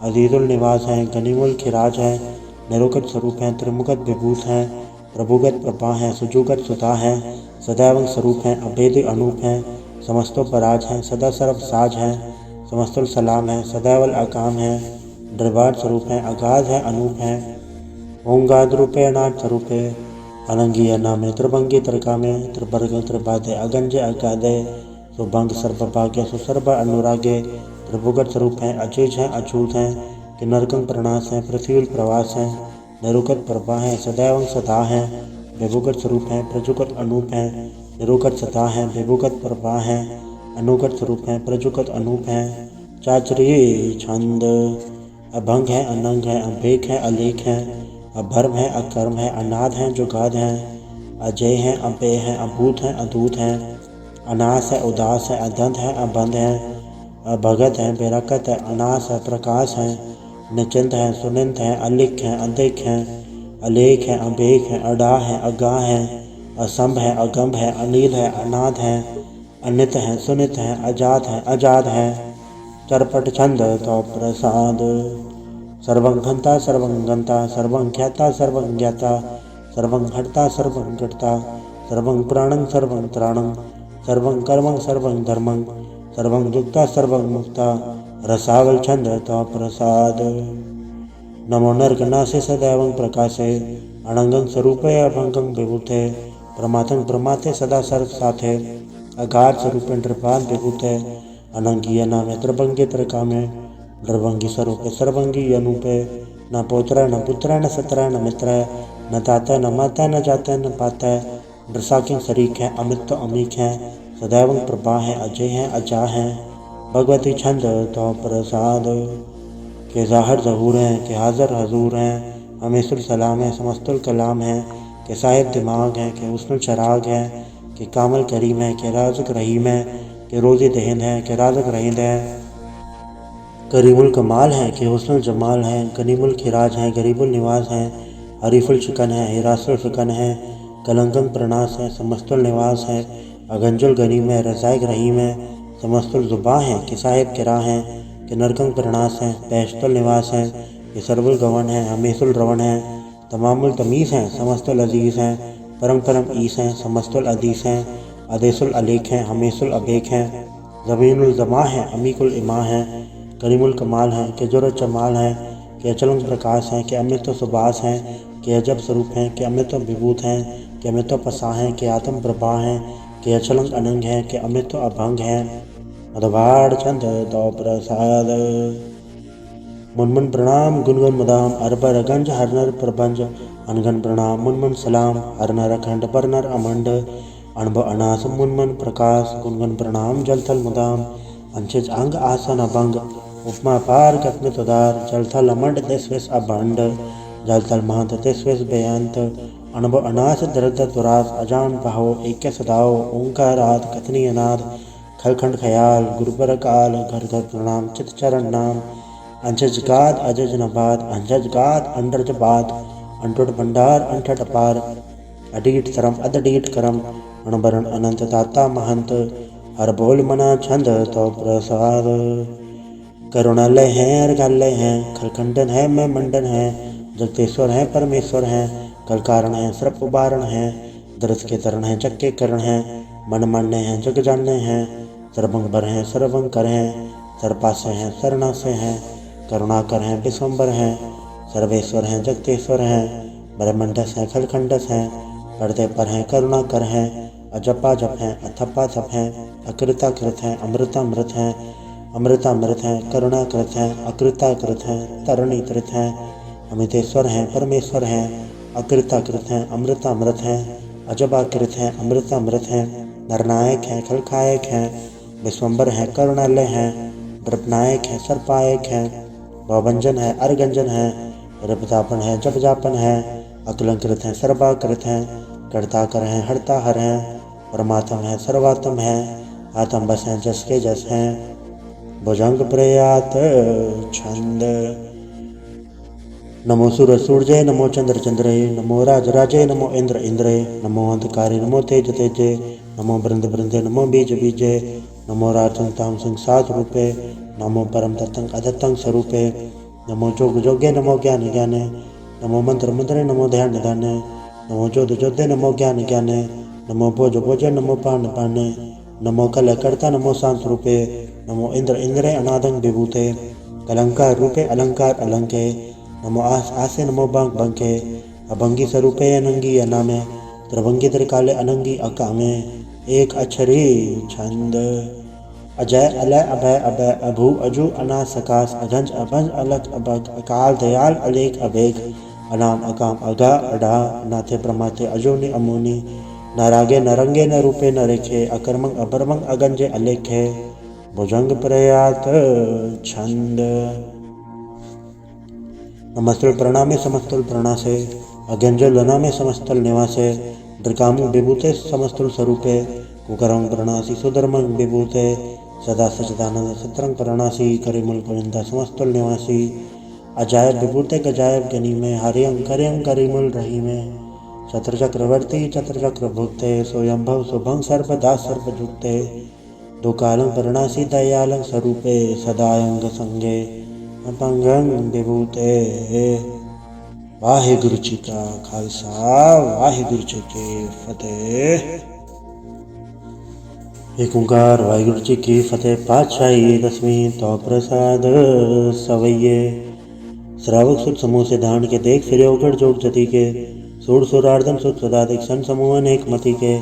अजीज़ुल निवास हैं गनीमुल खिराज है निरुकत स्वरूप हैं त्रिमुखत विभूत हैं प्रभुगत प्रभा हैं सुजुगत सुधा हैं सदैव स्वरूप हैं अभेद अनूप हैं समस्तो पराज हैं सदा सर्व साज हैं समस्तुल सलाम है सदैवल अकाम है दरबार स्वरूप हैं अगाध है अनूप हैं ओंगाद रूपे अनाथ स्वरूपे अनंगी अनामे त्रिभंगी त्रिकामे त्रिभर्ग त्रिबाधे अगंजे अगाधे सुभंग सर्वभाग्य सुसर्व अनुरागे त्रिभुगत स्वरूप हैं अचेज हैं अछूत हैं कि नरकंग प्रणास हैं पृथ्वी प्रवास हैं निरुकत प्रभा हैं सदैव सदा हैं विभुगत स्वरूप हैं प्रजुगत अनूप हैं निरुकत सदा हैं विभुगत प्रभा हैं अनुगत स्वरूप हैं प्रजुगत अनूप हैं चाचरी छंद अभंग है अनंग है अभेक है अलेख है अभर्म है अकर्म है अनाद है जुगाद है अजय है अपेय है अभूत है अदूत है अनास है उदास है अदंत है अबंध है अभगत है बेरकत है अनास है प्रकाश है निचिंत है सुनिंत है अलिख है अधिक है अलेख है अभेक है अडा है अगाह है असंभ है अगंभ है अनील है अनाद है अनित है सुनित है अजात है अजाद है चरपट छंद तो प्रसाद सर्वं घंता सर्वं गंता सर्वं ख्याता सर्वं ज्ञाता सर्वं हर्ता सर्वं घटता सर्वं प्राणं सर्वं त्राणं सर्वं कर्मं सर्वं धर्मं सर्वं युक्ता सर्वं मुक्ता रसावल छंद तो प्रसाद नमो नरकनासे सदैवं प्रकाशे अनंगं स्वरूपे अभंगं विभूते प्रमाथं प्रमाथे सदा सर्व साथे अगाध स्वरूपे नृपान विभूते अनंगी नामे त्रिभंगी त्रिकामे द्रवंगी स्वरूपे सर्वंगी अनूपे न पोत्र न पुत्र न सत्र न मित्र न ताता न माता न जाता न पाता नृसाकिं शरीक है अमित तो अमीक है सदैव प्रभा है अजय है अजा है भगवती छंद तो प्रसाद के ज़ाहिर ज़हूर हैं के हाज़र हजूर हैं हमेशुल सलाम है समस्तुल कलाम है के साहिब दिमाग है के हुस्नुल चराग है के कामल करीम है के राज़िक रहीम है के रोज़ी दहिंद है के राज़िक रहींद है करीमुल कमाल है के हुस्नुल जमाल है गनीमुल खिराज है गरीबुल निवास है हरीफुल शिकन है हिरासुल फिकन है कलंकंग प्रणास है समस्तुल निवास है अगंजुल गनीम है रज़ाइक रहीम है समस्तुल जुबा है कि साहिब किरा है कि नरकंग प्रणास है पैशतुल निवास है कि सर्वुल गवन है हमेशुल रवन है तमामुल तमीज़ हैं समस्तुल अजीज़ हैं परम परम ईस हैं समस्तुल अदीस हैं अदेसुल अलेख हैं हमेशुल अबेक हैं ज़मीनुल जमा है अमीकुल इमा है करीमुल कमाल हैं कि जुर चमाल हैं कि अचलंग प्रकाश हैं कि अमृत सुबास हैं कि अजब स्वरूप हैं कि अमृत विभूत हैं कि अमृत पसा हैं कि आत्म प्रभा हैं कि अचलंग अनंग हैं कि अमृत अभंग हैं अधवाड़ छंद तो प्रसाद मुनमुन प्रणाम गुनगुन मुदाम अरबर गंज हरनर प्रबंज अनगन प्रणाम मुनमुन सलाम हरनर अखंड परनर अमंड अणभ अनास मुनमुन प्रकाश गुनगुन प्रणाम जलथल मुदाम अंशिज अंग आसन अभंग उपमा पार कथन तुदार जलथल अमंड तेस्वेस अभंड जलथल महंत तेस्वेस बेअंत अणभ अनास दर्द तुरास अजान पाहो एक सदाओ ओंकारात कथनी अनाद खलखंड ख्याल गुरुपर काल घर घर प्रणाम चित चरण नाम अंशज गाद अजज नबाद अंजज गाद अंडरज बाद अंटुट भंडार अंठट अपार अडीट तरम अदडीट करम अणबरण अनंत दाता महंत हर बोल मना छंद तो प्रसाद करुणालय है अर्घालय है खलखंडन है मैं मंडन है जगतेश्वर है परमेश्वर है कल कारण है सर्प उबारण है दरस के तरण है जग के करण है मन मान्य है जग जानने हैं सर्वंबर हैं सर्वंकर हैं सर्पासे हैं शरणासे हैं करुणाकर हैं विश्वम्बर हैं सर्वेश्वर हैं, जगतेश्वर हैं, ब्रह्मंडस हैं, खलखंडस हैं, पर्दे पर हैं, करुणा कर हैं, अजपाजप हैं, अथपाथप हैं, अकृताकृत हैं, अमृतामृत हैं, अमृतामृत हैं, करुणाकृत हैं, अकृताकृत हैं, तरणीकृत हैं, अमितेश्वर हैं, परमेश्वर हैं, अकृताकृत हैं, अमृतामृत हैं, अजबाकृत हैं, अमृतामृत हैं, नरनायक हैं, खलखायक हैं, विश्वम्बर हैं, करुणालय हैं, द्रपनायक हैं, सर्पायक हैं, भवभंजन है, अर्गंजन है, रपतापन है, जपजापन है, अकलंकृत हैं, सर्वाकृत हैं, कर्ताकर हैं, हरताहर हैं, परमात्म है, सर्वात्म है, आत्म बस हैं, जस के जस हैं, भुजंग प्रयात छंद। नमो सूर्य सूर्य, नमो चंद्र चंद्रे, नमो राज राजे, नमो इंद्र इंद्रे, नमो अंधकारे, नमो तेज तेजे, नमो बृंद बृंदे, नमो बीज बीजे, नमो राजं ताम सिंह सात रूपे, नमो परम तत्तंग अधत्तंग स्वरूपे, नमो जोग जोगे, नमो ज्ञान ज्ञाने, नमो मंत्र मंत्रे, नमो ध्यान ध्याने, नमो जोध जोधे, नमो ज्ञान ज्ञाने, नमो भोज भोजे, नमो पान पाने, नमो कल कर्ता, नमो शांत रूपे, नमो इंद्र इंद्रे अनादंग विभूते, कलंकार रूपे अलंकार अलंके, नमो आस आसे, नमो बंक बंके, अभंगी स्वरूपे अनंगी अनामे, त्रिभंगी त्रिकाले अनंगी अकामे, एक अक्षरी छंद। अजय अलय अभय अभय अभू अजू अना सकाश अजंज अभंज अलग अभग अकाल दयाल अलेख अभेग अनाम अकाम अगा अडा नाथे प्रमाथे अजोनि अमोनि, न रागे न रंगे न रूपे न रेखे, अकर्मंग अभर्मंग अगंजे अलेखे, भुजंग प्रयात छंद। नमस्तुल प्रणामे समस्तुल प्रणासे, अगंजल लनामे समस्तल निवासे, द्रिकामु विभूते समस्तुल स्वरूपे, कुकरंग प्रणासी सुधर्मंग विभूते, सदा सचिदानंद सत्रंग प्रणासी, करिमुल परिंदा समस्तुल निवासी, अजायब विभूते गजायब गनी में, हरियं करियं करिमुल रही में, छत्र चक्रवर्ती चत्र चक्र भुक्ते, स्वयंभव शुभंग सर्वदा सर्वजुक्ते, दुकालं प्रणासी दयालं स्वरूपे, सदायंग संगे अपंगं विभूते। वाहिगुरु जी का खालसा, वाहिगुरु जी की फतेह। एक ओंकार वाहिगुरु जी की फतेह। पातशाही दसवीं तो प्रसाद सवैये, श्रावक सुत समूह से धान के देख फिरे उगड़ जोग जति के, सूर सुरार्दन सुत सदाधिक सन समूह अनेक मति के,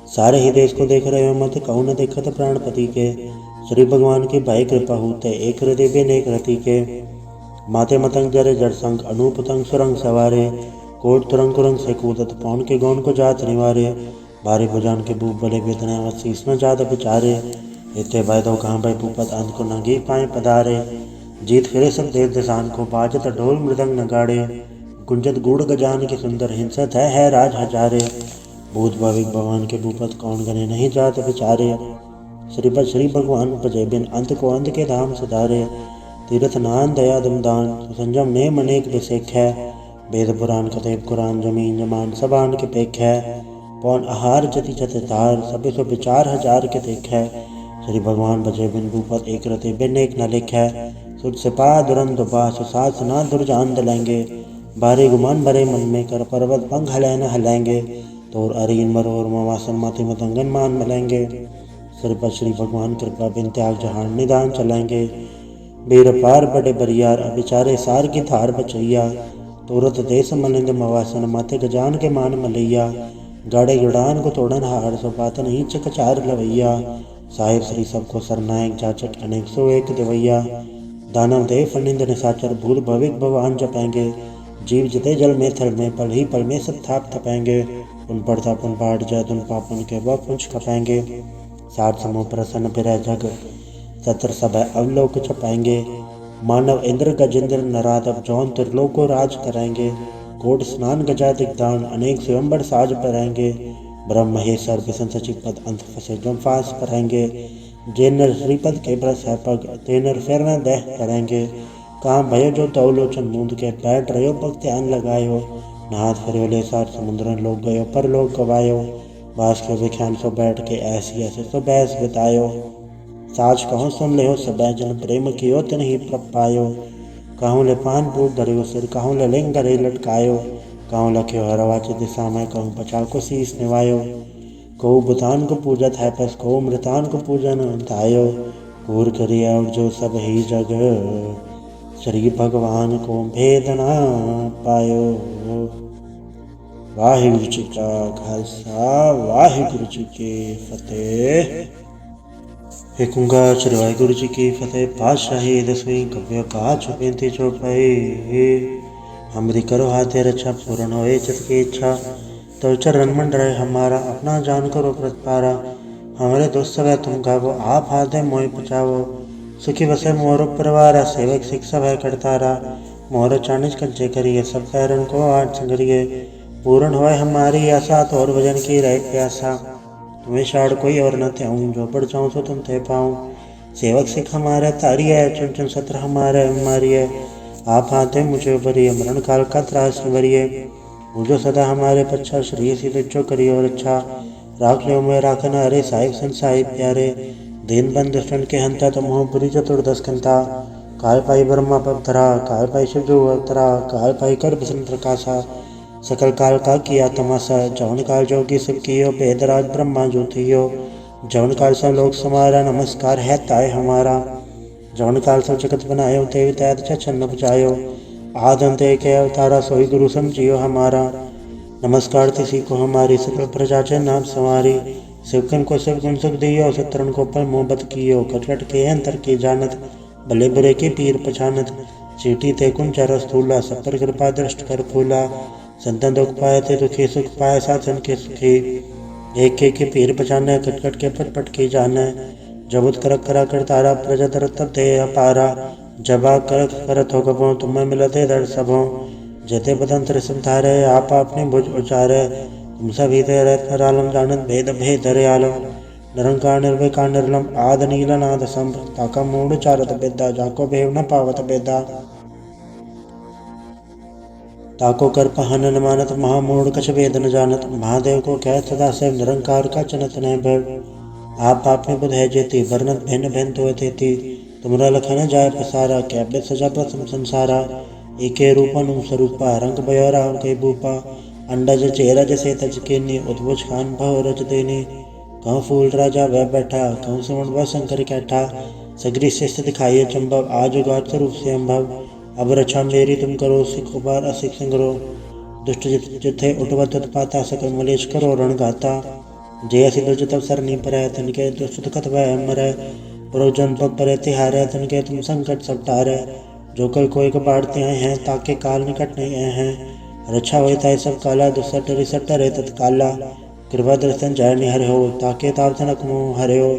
सारे ही देश को देख रहे हो मत कहूँ न देखत प्राणपति के, श्री भगवान की भाई कृपा होते एक हृदय बेनेक रति के, माथे मतंग जरे जड़ संग अनूप तंग सुरंग सवारे, कोट तुरंग कुरंग से कूदत पौन के गौन को जात निवारे, भारी भुजान के भूप बले बेतने वशीष न जात बिचारे, इतने बैदो कहाँ भाई भूपत अंत को नगी पाए पधारे, जीत फिरे सब देव दिशान को बाजत ढोल मृदंग नगाड़े, गुंजत गुड़ गजान के सुंदर हिंसत है राज हजारे, भूत भाविक भगवान के भूपत कौन गने नहीं जात बिचारे, श्रीपद श्री भगवान उपजे बिन अंत को अंत के धाम सुधारे, तीर्थ नान दया दमदान सुसंजम ने मनेक विसेख है, वेद पुराण कथेब कुरान जमीन जमान सबान के पेख है, पौन आहार जति जत धार सभी सो विचार हजार के देख है, श्री भगवान बजे बिन भूपत एक रते बिन एक न लिख है, सुध सिपा दुरंत बास सास ना दुर्जान दलेंगे, बारे गुमान भरे मन में कर पर्वत पंख हलै न हलेंगे, तोर अरीन मरोर मवासन माथे मतंगन मान मलेंगे, श्रीपद श्री भगवान कृपा बिन त्याग जहान निदान चलेंगे, बेर पार बड़े बरियार अभिचारे सार की थार बचैया, तुरत देश मलिंग मवासन माथे गजान के मान मलैया, गाड़े गुड़ान को तोड़न हार सुपातन ही चकचार लवैया, साहिब श्री सबको सरनायक जाचक अनेक सो एक दिवैया, दानव देव फनिंद निशाचर भूत भविक भगवान जपेंगे, जीव जिते जल में थल में पल ही पल में सब थाप थपेंगे, उन पड़ता पुन पाट जाए उन पापन के वह पुंछ खपेंगे, सात समूह प्रसन्न फिर जग सत्र सब अवलोक छपाएंगे, मानव इंद्र गजेंद्र नराधव जौन त्रिलोक को राज करेंगे, कोट स्नान गजा दिग्दान अनेक स्वयंवर साज परेंगे, ब्रह्म महेश्वर विष्णु सचिव पद अंत फसे जम फास परेंगे, जेनर श्रीपद के ब्रस है पग तेनर फिर न दह करेंगे, काम भयो जो तवलोचन मूंद के बैठ रहो पग ध्यान लगायो, नहात फिर ले सार समुद्रन लोग गयो पर लोग गवायो, बास के विख्यान सो बैठ के ऐसी ऐसे सो बैस बितायो, साज कहूँ सुन ले हो सब जन प्रेम कियो तिन ही प्रप पायो, कहूँ ले पान पूत धरियो सिर कहूँ ले लिंग गरे लटकायो, कहूँ लख्यो हरवाच दिशा में कहूँ पछा को शीस निवायो, कहूँ बुतान को पूजत है पस कहूँ मृतान को पूजन धायो, कूर करिया और जो सब ही जग श्री भगवान को भेद ना पायो। वाहिगुरु जी का खालसा, वाहिगुरु जी की फतेह। एक ओंकार श्री वाहिगुरु जी की फतेह। पातशाही 10वीं कव्य पाठ 35 चौपाई। हमरी करो हाथे रक्षा, पूर्ण होए चित की इच्छा। तो चरण मंडराए हमारा, अपना जान करो प्रतपारा। हमारे दोस्त सब तुम गावो, आप हाथे मोहि बचावो। सुखी बसे मोर परिवार, सेवक सिख सब है करतारा। मोर चानिज कंचे करिए, सब पैरन को आठ संगरिए। पूर्ण होए हमारी आशा, तो और भजन की रहे प्यासा। तुम्हें शाड़ कोई और न त्याऊँ, जो पढ़ जाऊँ सो तुम थे पाऊँ। सेवक सिख हमारे तारी है, चुन चुन सत्र हमारे मारिए। आप आते मुझे भरिए, मरण काल का त्रास निवरिए। मुझो सदा हमारे पच्छा, श्री सिद्ध जो करियो और अच्छा। राख लो मैं राखन हरे, साहिब संसाहिब प्यारे। दीन बंद दुष्टन के हंता, तुम हो पुरी चतुर्दश कंता। काल पाई ब्रह्मा पवतरा, काल पाई शिव जो अवतरा। काल पाई कर बसन प्रकाशा, सकल काल का किया तमाशा। जौन काल जोगी सब कियो, भेदराज ब्रह्मा जो थियो। जौन काल सब लोग समारा, नमस्कार है ताय हमारा। जौन काल सब जगत बनायो, तेव तैत छन्न बजायो। आद अंत एक अवतारा, सोई गुरु समझियो हमारा। नमस्कार तिसी को हमारी, सकल प्रजा चे नाम संवारी। शिवकन को सब गुण सुख दियो, शत्रुन को पर मोहब्बत कियो। कटकट के अंतर की जानत, भले बुरे की पीर पछानत। चीटी ते कुंचर स्थूला, सब पर कृपा दृष्ट कर फूला। संतन दुख पाए थे दुखी, सुख पाए साधन के सुखी। एक के पीर पछाने, कटकट के पट की जाने। जबुत करक करा कर तारा, प्रजा तरत तब थे अपारा। जबा करक करत हो कबो, तुम्हें मिलते दर सबों। जेते बदन त्रिसम थारे, आप अपनी भुज उचारे। तुम सभी ते रहत आलम, जानत भेद भेद दयालम। निरंकार निर्विकार निर्लम, आद नील नाद संभ। ताका मूड चारत बेदा, जाको भेव न पावत बेदा। ताको कर पहन न मानत, महामूढ़ कछ वेद न जानत। महादेव को कह सदा से, निरंकार का चनत न भव। आप में बुध है जेती, वर्णत भिन्न भिन्न तो तेती। तुमरा लखन जाय पसारा, कैबित सजा प्रथम संसारा। एके रूपन स्वरूपा, रंग बयोरा के भूपा। अंडज चेरा जैसे तज केनी, उद्भुज खान भव रज देनी। कहूँ फूल राजा वह बैठा, कहूँ सुमन वह शंकर कैठा। सगरी शिष्ट दिखाइए चंबव, आज उगार रूप से अम्भव। अब रक्षा मेरी तुम करो, सिख उबार असिख संग्रो। दुष्ट जिथे उठवत पाता, सकल मलेश करो रण गाता। जय सिद्ध जो तब सरनी परै, तनके दुष्ट दुखत वह मरै। पुरोजन पग परे तिहारे, तनके तुम संकट सब टारे। जो कल कोई कबाड़ते आए हैं, ताके काल निकट नहीं आए हैं। रक्षा होता है सब काला, दुसट रिसट रे तत्काला। कृपा दर्शन जय निहर हो, ताके ताप तनक मोह हरे हो।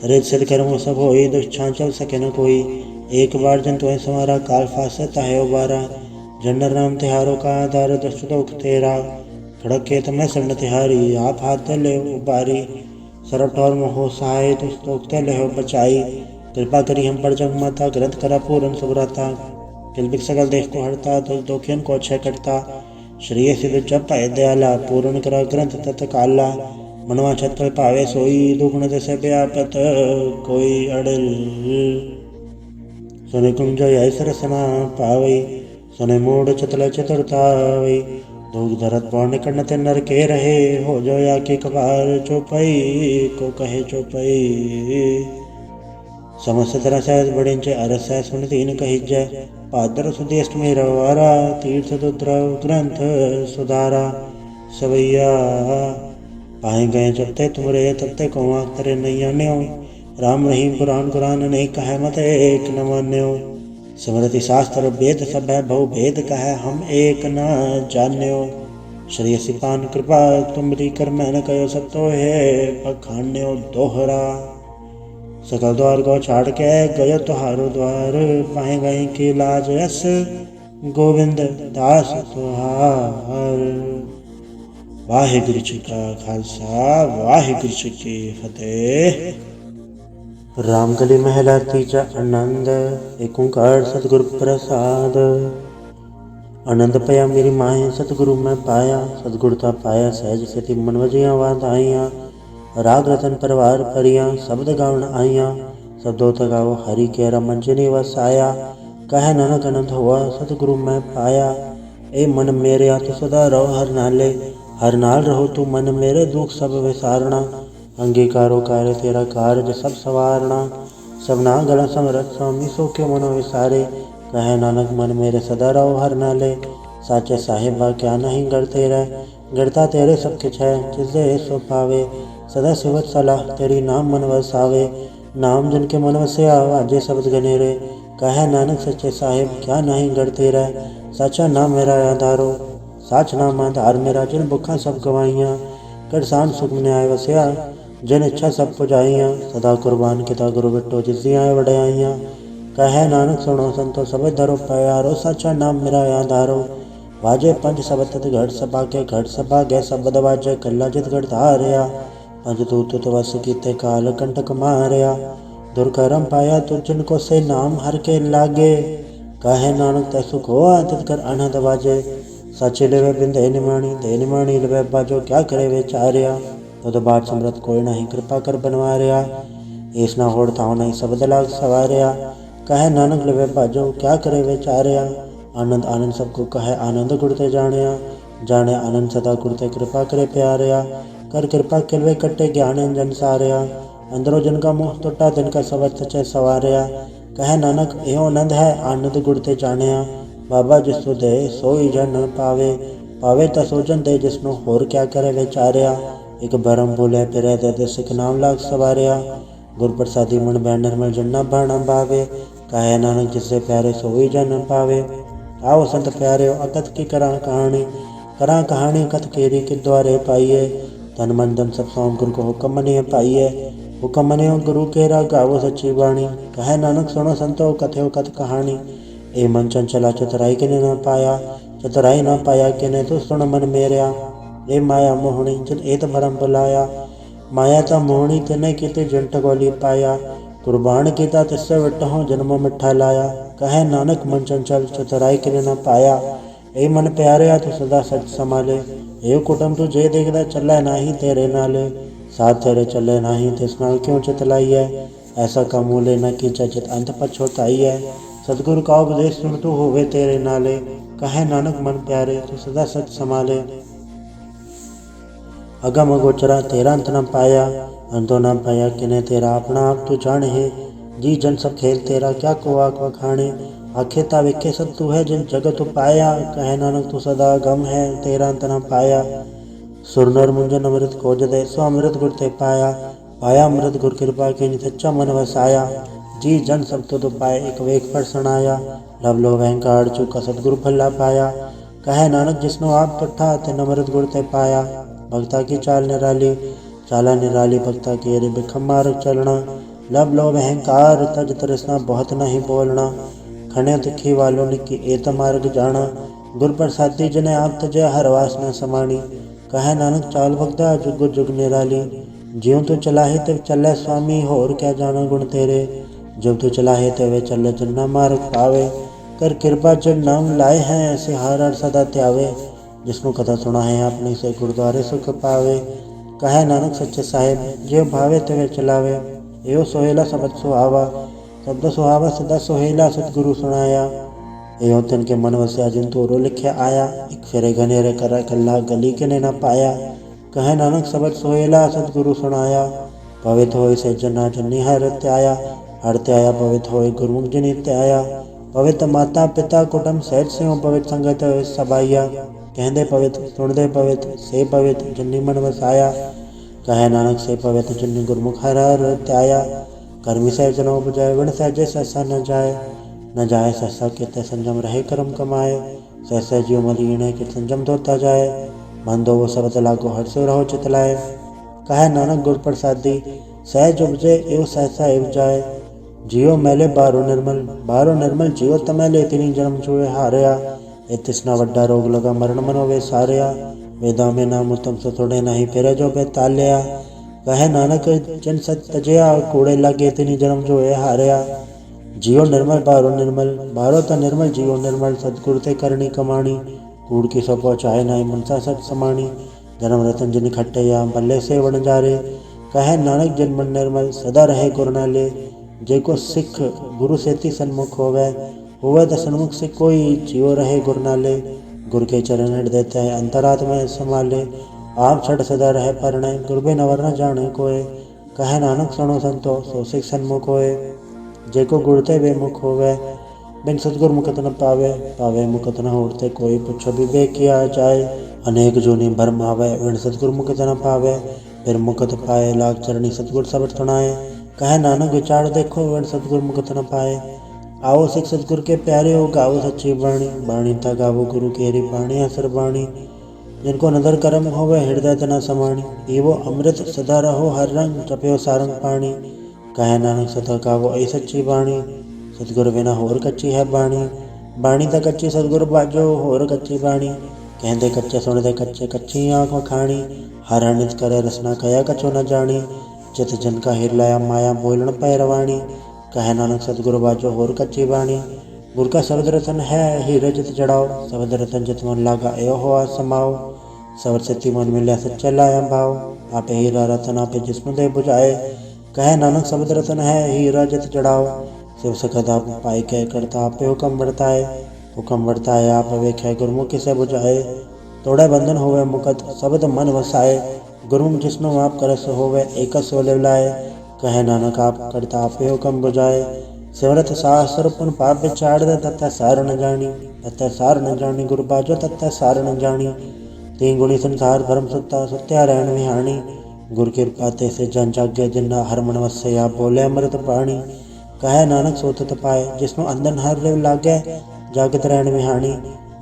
रिद सिद्ध कर्मो सब होई, दुष्ट चल सके न कोई। एक बार जन तुम्हें समारा, काल फासता है उबारा। जनर नाम तिहारों का आधार, दुष्ट दुख तेरा। खड़क के तुम्हें सन्न तिहारी, आप हाथ ले उबारी। सरब ठौर मोहो सहाय, दुष्ट दुख ले हो बचाई। कृपा करी हम पर जग माता, ग्रंथ करा पूरन सुभ्रता। किलबिक सकल देश को हरता, दुष्ट दोखियन को क्षय करता। श्री सिद्ध जप पाए दयाला, पूर्ण करा ग्रंथ तत्काला। मनवा छत पर पावे सोई, दुगुण जैसे व्यापत कोई अड़ल। सुने कुंज यह सरसना पावई, सुने मूड चतल चतुरतावई। दुख धरत पौन कण्णते नर के रहे, हो जो या के कबार चौपाई को कहे चौपाई। समस्त तरह सहज बड़िंचे, अरस है सुन तीन कही जय। पादर सुदेष्ट में रवारा, तीर्थ दुद्रव ग्रंथ सुधारा। सवैया पाए गए जब ते तुमरे, तब ते को आँख तरे नहीं अन्यो। राम रहीम पुराण कुरान, नहीं कहे मत एक न मान्यो। स्मृति शास्त्र वेद सब है, बहु भेद कहे हम एक न जान्यो। श्री सिपान कृपा तुमरी कर मैंने कहो, सब तो है पखान्यो दोहरा। सकल द्वार को छाड़ के गयो तुहारो द्वार, पाए गई की लाज यस गोविंद दास तुहार। वाहिगुरु जी का खालसा, वाहिगुरु जी की फतेह। रामकली महला तीजा आनंद। एक ओंकार सतगुरु प्रसाद। आनंद पया मेरी माए, सतगुरु मैं पाया। सतगुरुता पाया सहज सेति, मन वजिया वाद आईया। राग रतन परिवार परिया, शब्द गावन आईया। शब्दों तगाओ हरि के रमन जिनि वसाया। कह नानक अनंत हुआ, सतगुरु मैं पाया। ए मन मेरे आत सदा रहो हर नाले। हर नाल रहो तू मन मेरे, दुख सब विसारना। अंगीकारो कार्य तेरा कारज सब सवारना। सबना गला समरथ स्वामी, सो के मनो विसारे। कहे नानक मन मेरे सदा रहो हर नाले। साचे साहिबा क्या नहीं गढ़ते रह, गिरता तेरे सब किछ है जिसदे सो पावे। सदा सिवत सलाह तेरी नाम मन वसावे, नाम जिनके मन वसिया वाजे शब्द गनेरे। कहे नानक सच्चे साहिब क्या नहीं गढ़ते रह, साचा नाम मेरा आधारो। साच नाम आधार मेरा जिन भुखा सब गवाइयाँ, करसान सुख न्याय वसिया जिन इच्छा सब पुजाइयाँ। सदा कुर्बान किता गुरु बिट्टो जिसदियाँ वड्याइयाँ। कहे नानक सुनो संतो सब धरो प्यारो, साचा नाम मेरा आधारो। वाजे पंच सबत घट सभा के घट सभा गै शब्द वाजे, कला जित घट धारिया। पंच तूत तुत वस कीते काल कंटक मारिया, दुर्कर्म पाया तुझन को से नाम हर के लागे। कहे नानक तै सुख होआ तित कर अनहद वाजे, साचे लेवे बिन दे निमाणी लेवे बाजो। क्या करे विचारिया तुद बाट समरत कोई नहीं, कृपा कर बनवारिया। ईस ना होड़ थाव नहीं शब्द लाग सवारिया, कहे नानक लेवे बाजो क्या करे विचारिया। आनंद आनंद सबको कहे आनंद गुरते जानिया, जाने आनंद सदा गुरते कृपा करे प्यारिया। कर कृपा किलवे कट्टे ज्ञान जन सारिया, अंदरो जन का मोह टुटा तिनका सबद सचे सवारिया। कहे नानक एहो आनंद है आनंद गुरते जानिया, बाबा जिसो दे सोई जन पावे। पावे ता सोजन दे जिसनो होर क्या करे विचारिया। एक भरम बोले फिरे दे सिख नाम लाग सवारिया, गुर प्रसादी मन बैन निर्मल जन्ना भाना भावे। कहे नानक जिससे प्यारे सोई जन पावे। आओ संत प्यारे अकथ की करा कहानी, करा कहानी कथ केरी के द्वारे पाइए। तन मन धन सब सौंप गुरु को हुक्म मनिए पाइए, हुक्म मनियो गुरु केरा गावो सच्ची वाणी। कहे नानक सुनो संतो कथयो कथ कहानी, ए मन चंचला चतुराई किने न पाया। चतुराई न पाया किने तो सुन मन मेरिया, ए माया मोहनी जिन एत भरम बुलाया। माया ता मोहनी तिने कीते जंट गोली पाया, कुर्बान कीता तिससे विटहो जन्म मिठा लाया। कहे नानक मन चंचल चतुराई किने न पाया, ए मन प्यारे तू सदा सच संभाले। ए कुटुम तू जे देखदा चलै नाही तेरे नाले, साथ तेरे चले नाही तिस नाल क्यों चितलाई है। ऐसा कमूले न कीचा चित अंत पछोताई है, सतगुरु का उपदेश सुन तू होवे तेरे नाले। कहे नानक मन प्यारे तू सदा सच संभाले। अगम अगोचरा तेरा अंत न पाया, अंतो न पाया किने तेरा अपना आप तू जाने है। जी जन सब खेल तेरा क्या को आक वखाणे, आखे ता विखे सब तू है जिन जगत पाया। कहे नानक तू सदा गम है तेरा अंत न पाया, सुर नर मुंजन अमृत खोज दे सो अमृत गुर ते पाया। पाया अमृत गुर कृपा की सच्चा मन वसाया, जी जन सब तुद पाए एक वेक पर सनाया। लव लो वहंकार चूका सतगुरु भला पाया, कहे नानक जिसनो आप पट्ठा तिन अमृत गुर ते पाया। भक्ता की चाल निराली चाला निराली, भक्ता की रे बिखम मार्ग चलना। लब लो अहंकार तज तृष्णा बहुत नहीं बोलना, खने तिखी वालों ने की एत मार्ग जाना। गुर प्रसादी जने आप तजे हर वासना समानी, कहे नानक चाल भक्ता जुग जुग निराली। ज्यों तू चलाहे ते चले स्वामी होर क्या जाना गुण तेरे, जब तू चलाहे ते वे चले जन्ना मार्ग पावे। कर कृपा जन नाम लाए हैं ऐसे हर हर सदा त्यावे, जिसको कथा सुना है अपने से गुरुद्वारे सुख पावे। कहे नानक सच्चे साहिब जो भावे तवे चलावे, एहो सोहेला शब्द सुहावा। शब्द सुहावा सदा सोहेला सतगुरु सुनाया, एहो तिनके मन वस्या जिन तोरो लिखे आया। एक फेरे घनेरे कर कल्ला गली के न पाया, कहे नानक शब्द सोहेला सतगुरु सुनाया। पवित्र होय से जना जन्नी हर त्याया, हर त्याया पवित्र होय गुरुमुख जनी त्याया। पवित्र माता पिता कुटुंब सहज से पवित्र संगत सबाइया, कहते पवित्र सुनते पवित्र से पवित्र जन्नी मन वसाया। कहे नानक से पवित्र जन्नी गुरमुख हर हर त्याया। कर्मी सहज न उपजाए विण सहजे सहसा न जाए, न जाए सहसा कितने संजम रहे कर्म कमाए। सहसा जीव मदीने कि संजम धोता जाए, मन दो वो शब्द लागो हर से रहो चितलाए। कहे नानक गुर प्रसादी सहज उपजे एवं सहसा एव जाए। जियो मैले बारो निर्मल जियो तमैले इतनी जन्म चुए हारया। ए तिसना वड्डा रोग लगा मरण मनो वे सारया, वेदा में नाम उत्तम सो थोड़े नहीं फिरे जो बेताल्या। कहे नानक जन सत तजया कूड़े लगे इतनी जन्म जो है हारया। जियो निर्मल बारो त निर्मल जियो निर्मल, सतगुरु ते करनी कमाणी। कूड़ की सो पहुँचाए नाई मनसा सत समाणी, जन्म रतन जिन खट्टे या बल्ले से वण जारे। कहे नानक जन मन निर्मल सदा रहे गुर नाले, जेको सिख गुरु सेती सन्मुख होवे त सन्मुख से कोई जियो रहे गुर नाले। गुर के चरण हृदय तय अंतरात्मा संभाले, आप छठ सदा रहे परणे गुर बिन अवर न जाने कोय। कहे नानक सुनो संतो सो सिख सन्मुख होए, जेको गुर ते बेमुख होवे बिन सतगुर मुकत न पावे, पावे मुकत न होते कोई, पुछो विवेक किया जाए, अनेक जोनि भरम आवे, बिन सतगुर मुकत न पावे, फिर मुकत पाए लाग चरणी सतगुर सबट सुनाए, कहे नानक विचार देखो, बिन सतगुर मुकत न पाए, आओ सिख सतगुर के प्यारे हो, गाओ सच्ची बाणी, बाणी ता गावो गुरु केरी बाणी असर बाणी, जिनको नदर करम होवे हृदय तना समाणी, पीवो अमृत सदा रहो हर रंग, जपयो सारंग पाणी, कहे नानक सदा गावो ऐ सच्ची बाणी, सतगुर बिना होर कच्ची है बाणी, बाणी ता कच्ची सतगुर बाजो होर कच्ची बाणी, कहते कच्चे सुनते कच्चे कच्ची आँख वखाणी, हर नित करे रसना कया कछो न जानी, चित जन का हिर लाया माया बोलन पैरवाणी, कहे नानक सतगुर बाजो होर कच्ची बाणी, गुर का शब्द रतन है हीरे जित जड़ाओ, शब्द रतन जित मन लागा एो हो समाओ, सबर सच्ची मन मिल्या सच्चा लाया भाव, आपे हीरा रतन आपे जिस्म दे बुझाए, कहे नानक शब्द रतन है हीरा जित जड़ाओ, शिव सकत आप पाई कह करता आपे हुक्म बरताए, हुक्म बरताए आप वेख्या गुरमुखी से बुझाए, तोड़े बंधन होवे मुकत शब्द मन वसाए, गुरमुख जिसनो आप करस होवे एक सो लिवलाए, कहे नानक आप करता आपे हुक्म बुझाए, सिमरत सहस्र पुन पाप विचार दे, तत्त सार न जानी, तत्त सार न जानी, गुरु बाजो तत्त सार न जानी, तीन गुणी संसार भरम सत्ता सत्या रहन विहानी, गुर कृपा ते से जन जागे जिन्ना हर मन वसे, आप बोले अमृत पाणी, कहे नानक सोतत पाए, जिसनो अंदन हर रेव लागे, जागत रहन विहानी,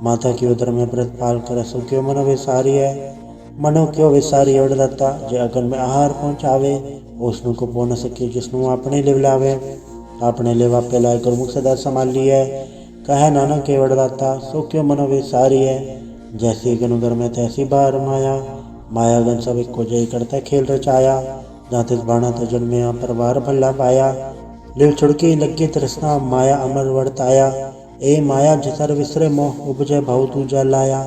माता की उदर में व्रत पाल कर सो क्यों मनो विसारी है, मनो क्यों विसारी ओढ़ दत्ता, जे अगन में आहार पहुँचावे, उसनु को पो न सके जिसनु अपने लिव लावे, अपने लेवा पे लाए गुरमुख सदा संभाल है, कहे नानक केवड़ दाता सो क्यों मनो विसारी है, जैसी गन उदर में तैसी बार माया, माया गन सब एक को जय करता खेल रचाया, जातिस बाणा तो जन्मे परवार भल्ला पाया, लिव छुड़की लगी तृष्णा माया अमर वर्ताया, ए माया जिसर विसरे मोह उपजे भाव तूजा लाया,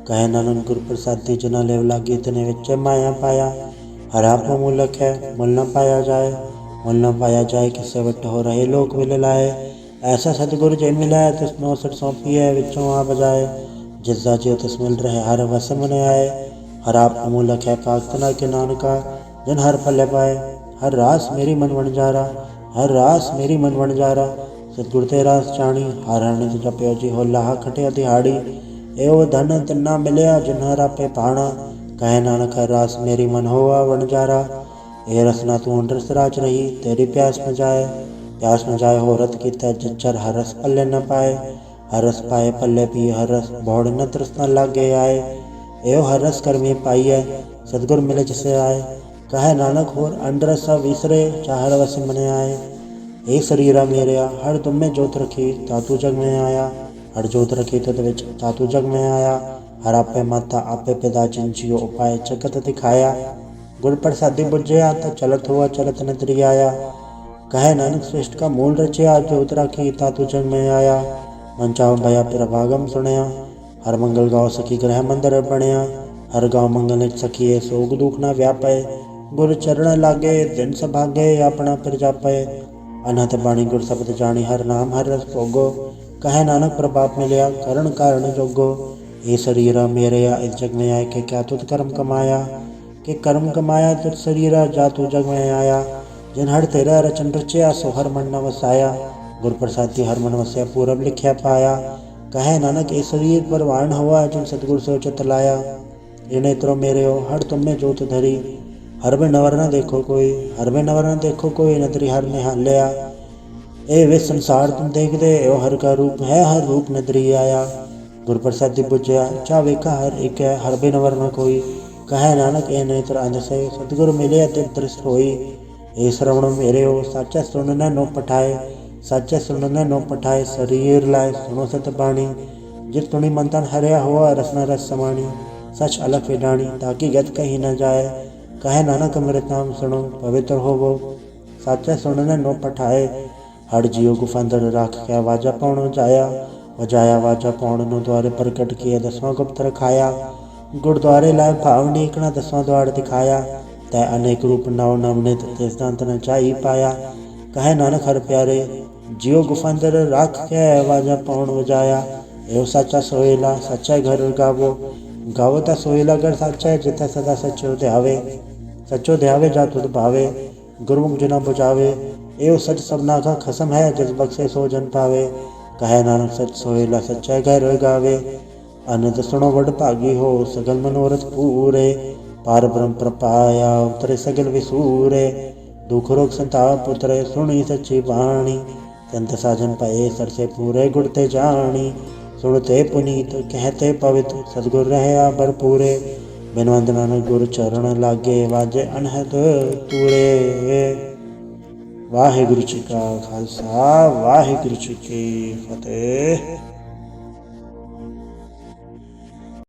कहे नानक गुर प्रसादी जना लेव लागी तने विच माया पाया, हरा को मूलक है मुल न पाया जाए, मुल न पाया जाए किसे वट हो रहे लोक मिल लाए, ऐसा सतगुरु जय मिलाए तिसनो सट सौंपी है विचों आ बजाए, जिसदा जियो तिस मिल रहे हर वस मन आए, हर आप मूलक है पागतना के नानका, जन हर फल पाए, हर रास मेरी मन बन जारा, हर रास मेरी मन बन जारा, सतगुर ते रास जानी, हर नित जपयो जी हो लाह खटिया दिहाड़ी, एवं धन तिन्ना मिलया जिन्हर आपे पाणा, कहे नानक हर रास मेरी मन होवा बन जारा, ए रसना तू रस राज रही तेरी प्यास न जाए, प्यास न जाए हो रत की तय जच्चर हर रस पल्ले न पाए, हर रस पाए पल्ले पी हर रस भौड़ न तृष्णा लागे आए, एवं हर रस कर्मी पाइए सतगुर मिले जिसे आए, कहे नानक होर अंडरस विसरे चाहर वस मन आए, ए शरीरा मेरिया हर तुम में जोत रखी तातू जग में आया, हर जोत रखी तद विच तातू जग में आया, हर आपे माता आपे पिता जियो उपाय जगत दिखाया, गुर प्रसादी बुझया त चलत हुआ चलत नदरी आया, कहे नानक श्रेष्ठ का मूल रचया जोत रखी तातू जग में आया, मन चाहो भया फिर भागम सुनया, हर मंगल गाँव सखी ग्रह मंदिर बनया, हर गाँव मंगल सखी सोग दुख ना व्यापय, गुर चरण लागे दिन सभागे अपना फिर जापय, अनहत बाणी गुर शब्द जानी हर नाम हर रस भोगो, कहे नानक प्रभाप मिलया करण कारण जोगो, ये शरीरा मेरेया इस जग में आए के क्या तुझ कर्म कमाया, के कर्म कमाया तुझ शरीरा जा तू जग में आया, जिन हर तेरा रचन रचया सो हर मन न वसाया, गुर प्रसादी हर मन वसया पूरब लिखया पाया, कहे नानक ए शरीर पर वाण हुआ जिन सतगुर से उचित लाया, ये नेत्रों मेरे हो हर तुम में जोत धरी, हर में नवर न देखो कोई, हर में नवर न देखो कोई, नदरी हर में हाल लिया, ए वे संसार तुम देख दे एवं हर का रूप है हर रूप नदरी आया, गुर प्रसादी बुझया चावे का हर एक है हर में नवर न कोई, कहे नानक ए नेत्र अंध से सतगुर मिले ते दृष्ट होई, ए श्रवण मेरे हो साचा सुनने नो पठाए, साचा सुनने नो पठाए, शरीर लाए सुनो सत बाणी, जित तुणी मंथन हरया हुआ रसना रस समाणी, सच अलग विडाणी ताकि गत कहीं न जाए, कहे नानक अमृत नाम सुनो पवित्र होवो, साचा सुनने नो पठाए, हर जियो गुफांदर राख क्या वाजा पौण जाया, वजाया वाजा पौण नो द्वारे प्रकट किया दसवां गुप्त रखाया, गुरुद्वारे लाए भाव नीकना दसवां द्वार दिखाया, तय अनेक रूप नव नवनित तेज दांत न चाई पाया, कहे नानक हर प्यारे जियो गुफांदर राख क्या वाजा पौण वजाया, एवं साचा सोहेला सच्चा घर गावो, गावो ता सोहेला घर साचा जिता सदा सचो ध्यावे, सचो ध्यावे जा तुद भावे, गुरुमुख जना बुझावे, एवं सच सबना का खसम है जिस बख्शे सो जन पावे, ਕਹੈ ਨਾਨਕ ਸਚ ਸੋਇਲਾ ਸੱਚਾ ਘਰ ਗਾਵੇ। ਅਨੰਦ ਸੁਣੋ ਵਡ ਭਾਗੀ ਹੋ ਸਗਲ ਮਨੋਰਥ ਪੂਰੇ। ਪਾਰ ਬ੍ਰਹਮ ਪ੍ਰਪਾਇਆ ਉਤਰੇ ਸਗਲ ਵਿਸੂਰੇ। ਦੁਖ ਰੋਗ ਸੰਤਾਪ ਉਤਰੇ ਸੁਣੀ ਸੱਚੀ ਬਾਣੀ। ਸੰਤ ਸਾਜਨ ਭਏ ਸਰਸੇ ਪੂਰੇ ਗੁਰ ਤੇ ਜਾਣੀ। ਸੁਣਤੇ ਪੁਨੀਤ ਕਹਿਤੇ ਪਵਿੱਤ ਸਤਿਗੁਰ ਰਹਿਆ ਭਰਪੂਰੇ। ਬਿਨਵੰਤ ਨਾਨਕ ਗੁਰ ਚਰਨ ਲਾਗੇ ਵਾਜੇ ਅਨਹਦ ਤੂਰੇ। ਵਾਹਿਗੁਰੂ ਜੀ ਕਾ ਖਾਲਸਾ ਵਾਹਿਗੁਰੂ ਜੀ ਕੀ ਫਤਿਹ।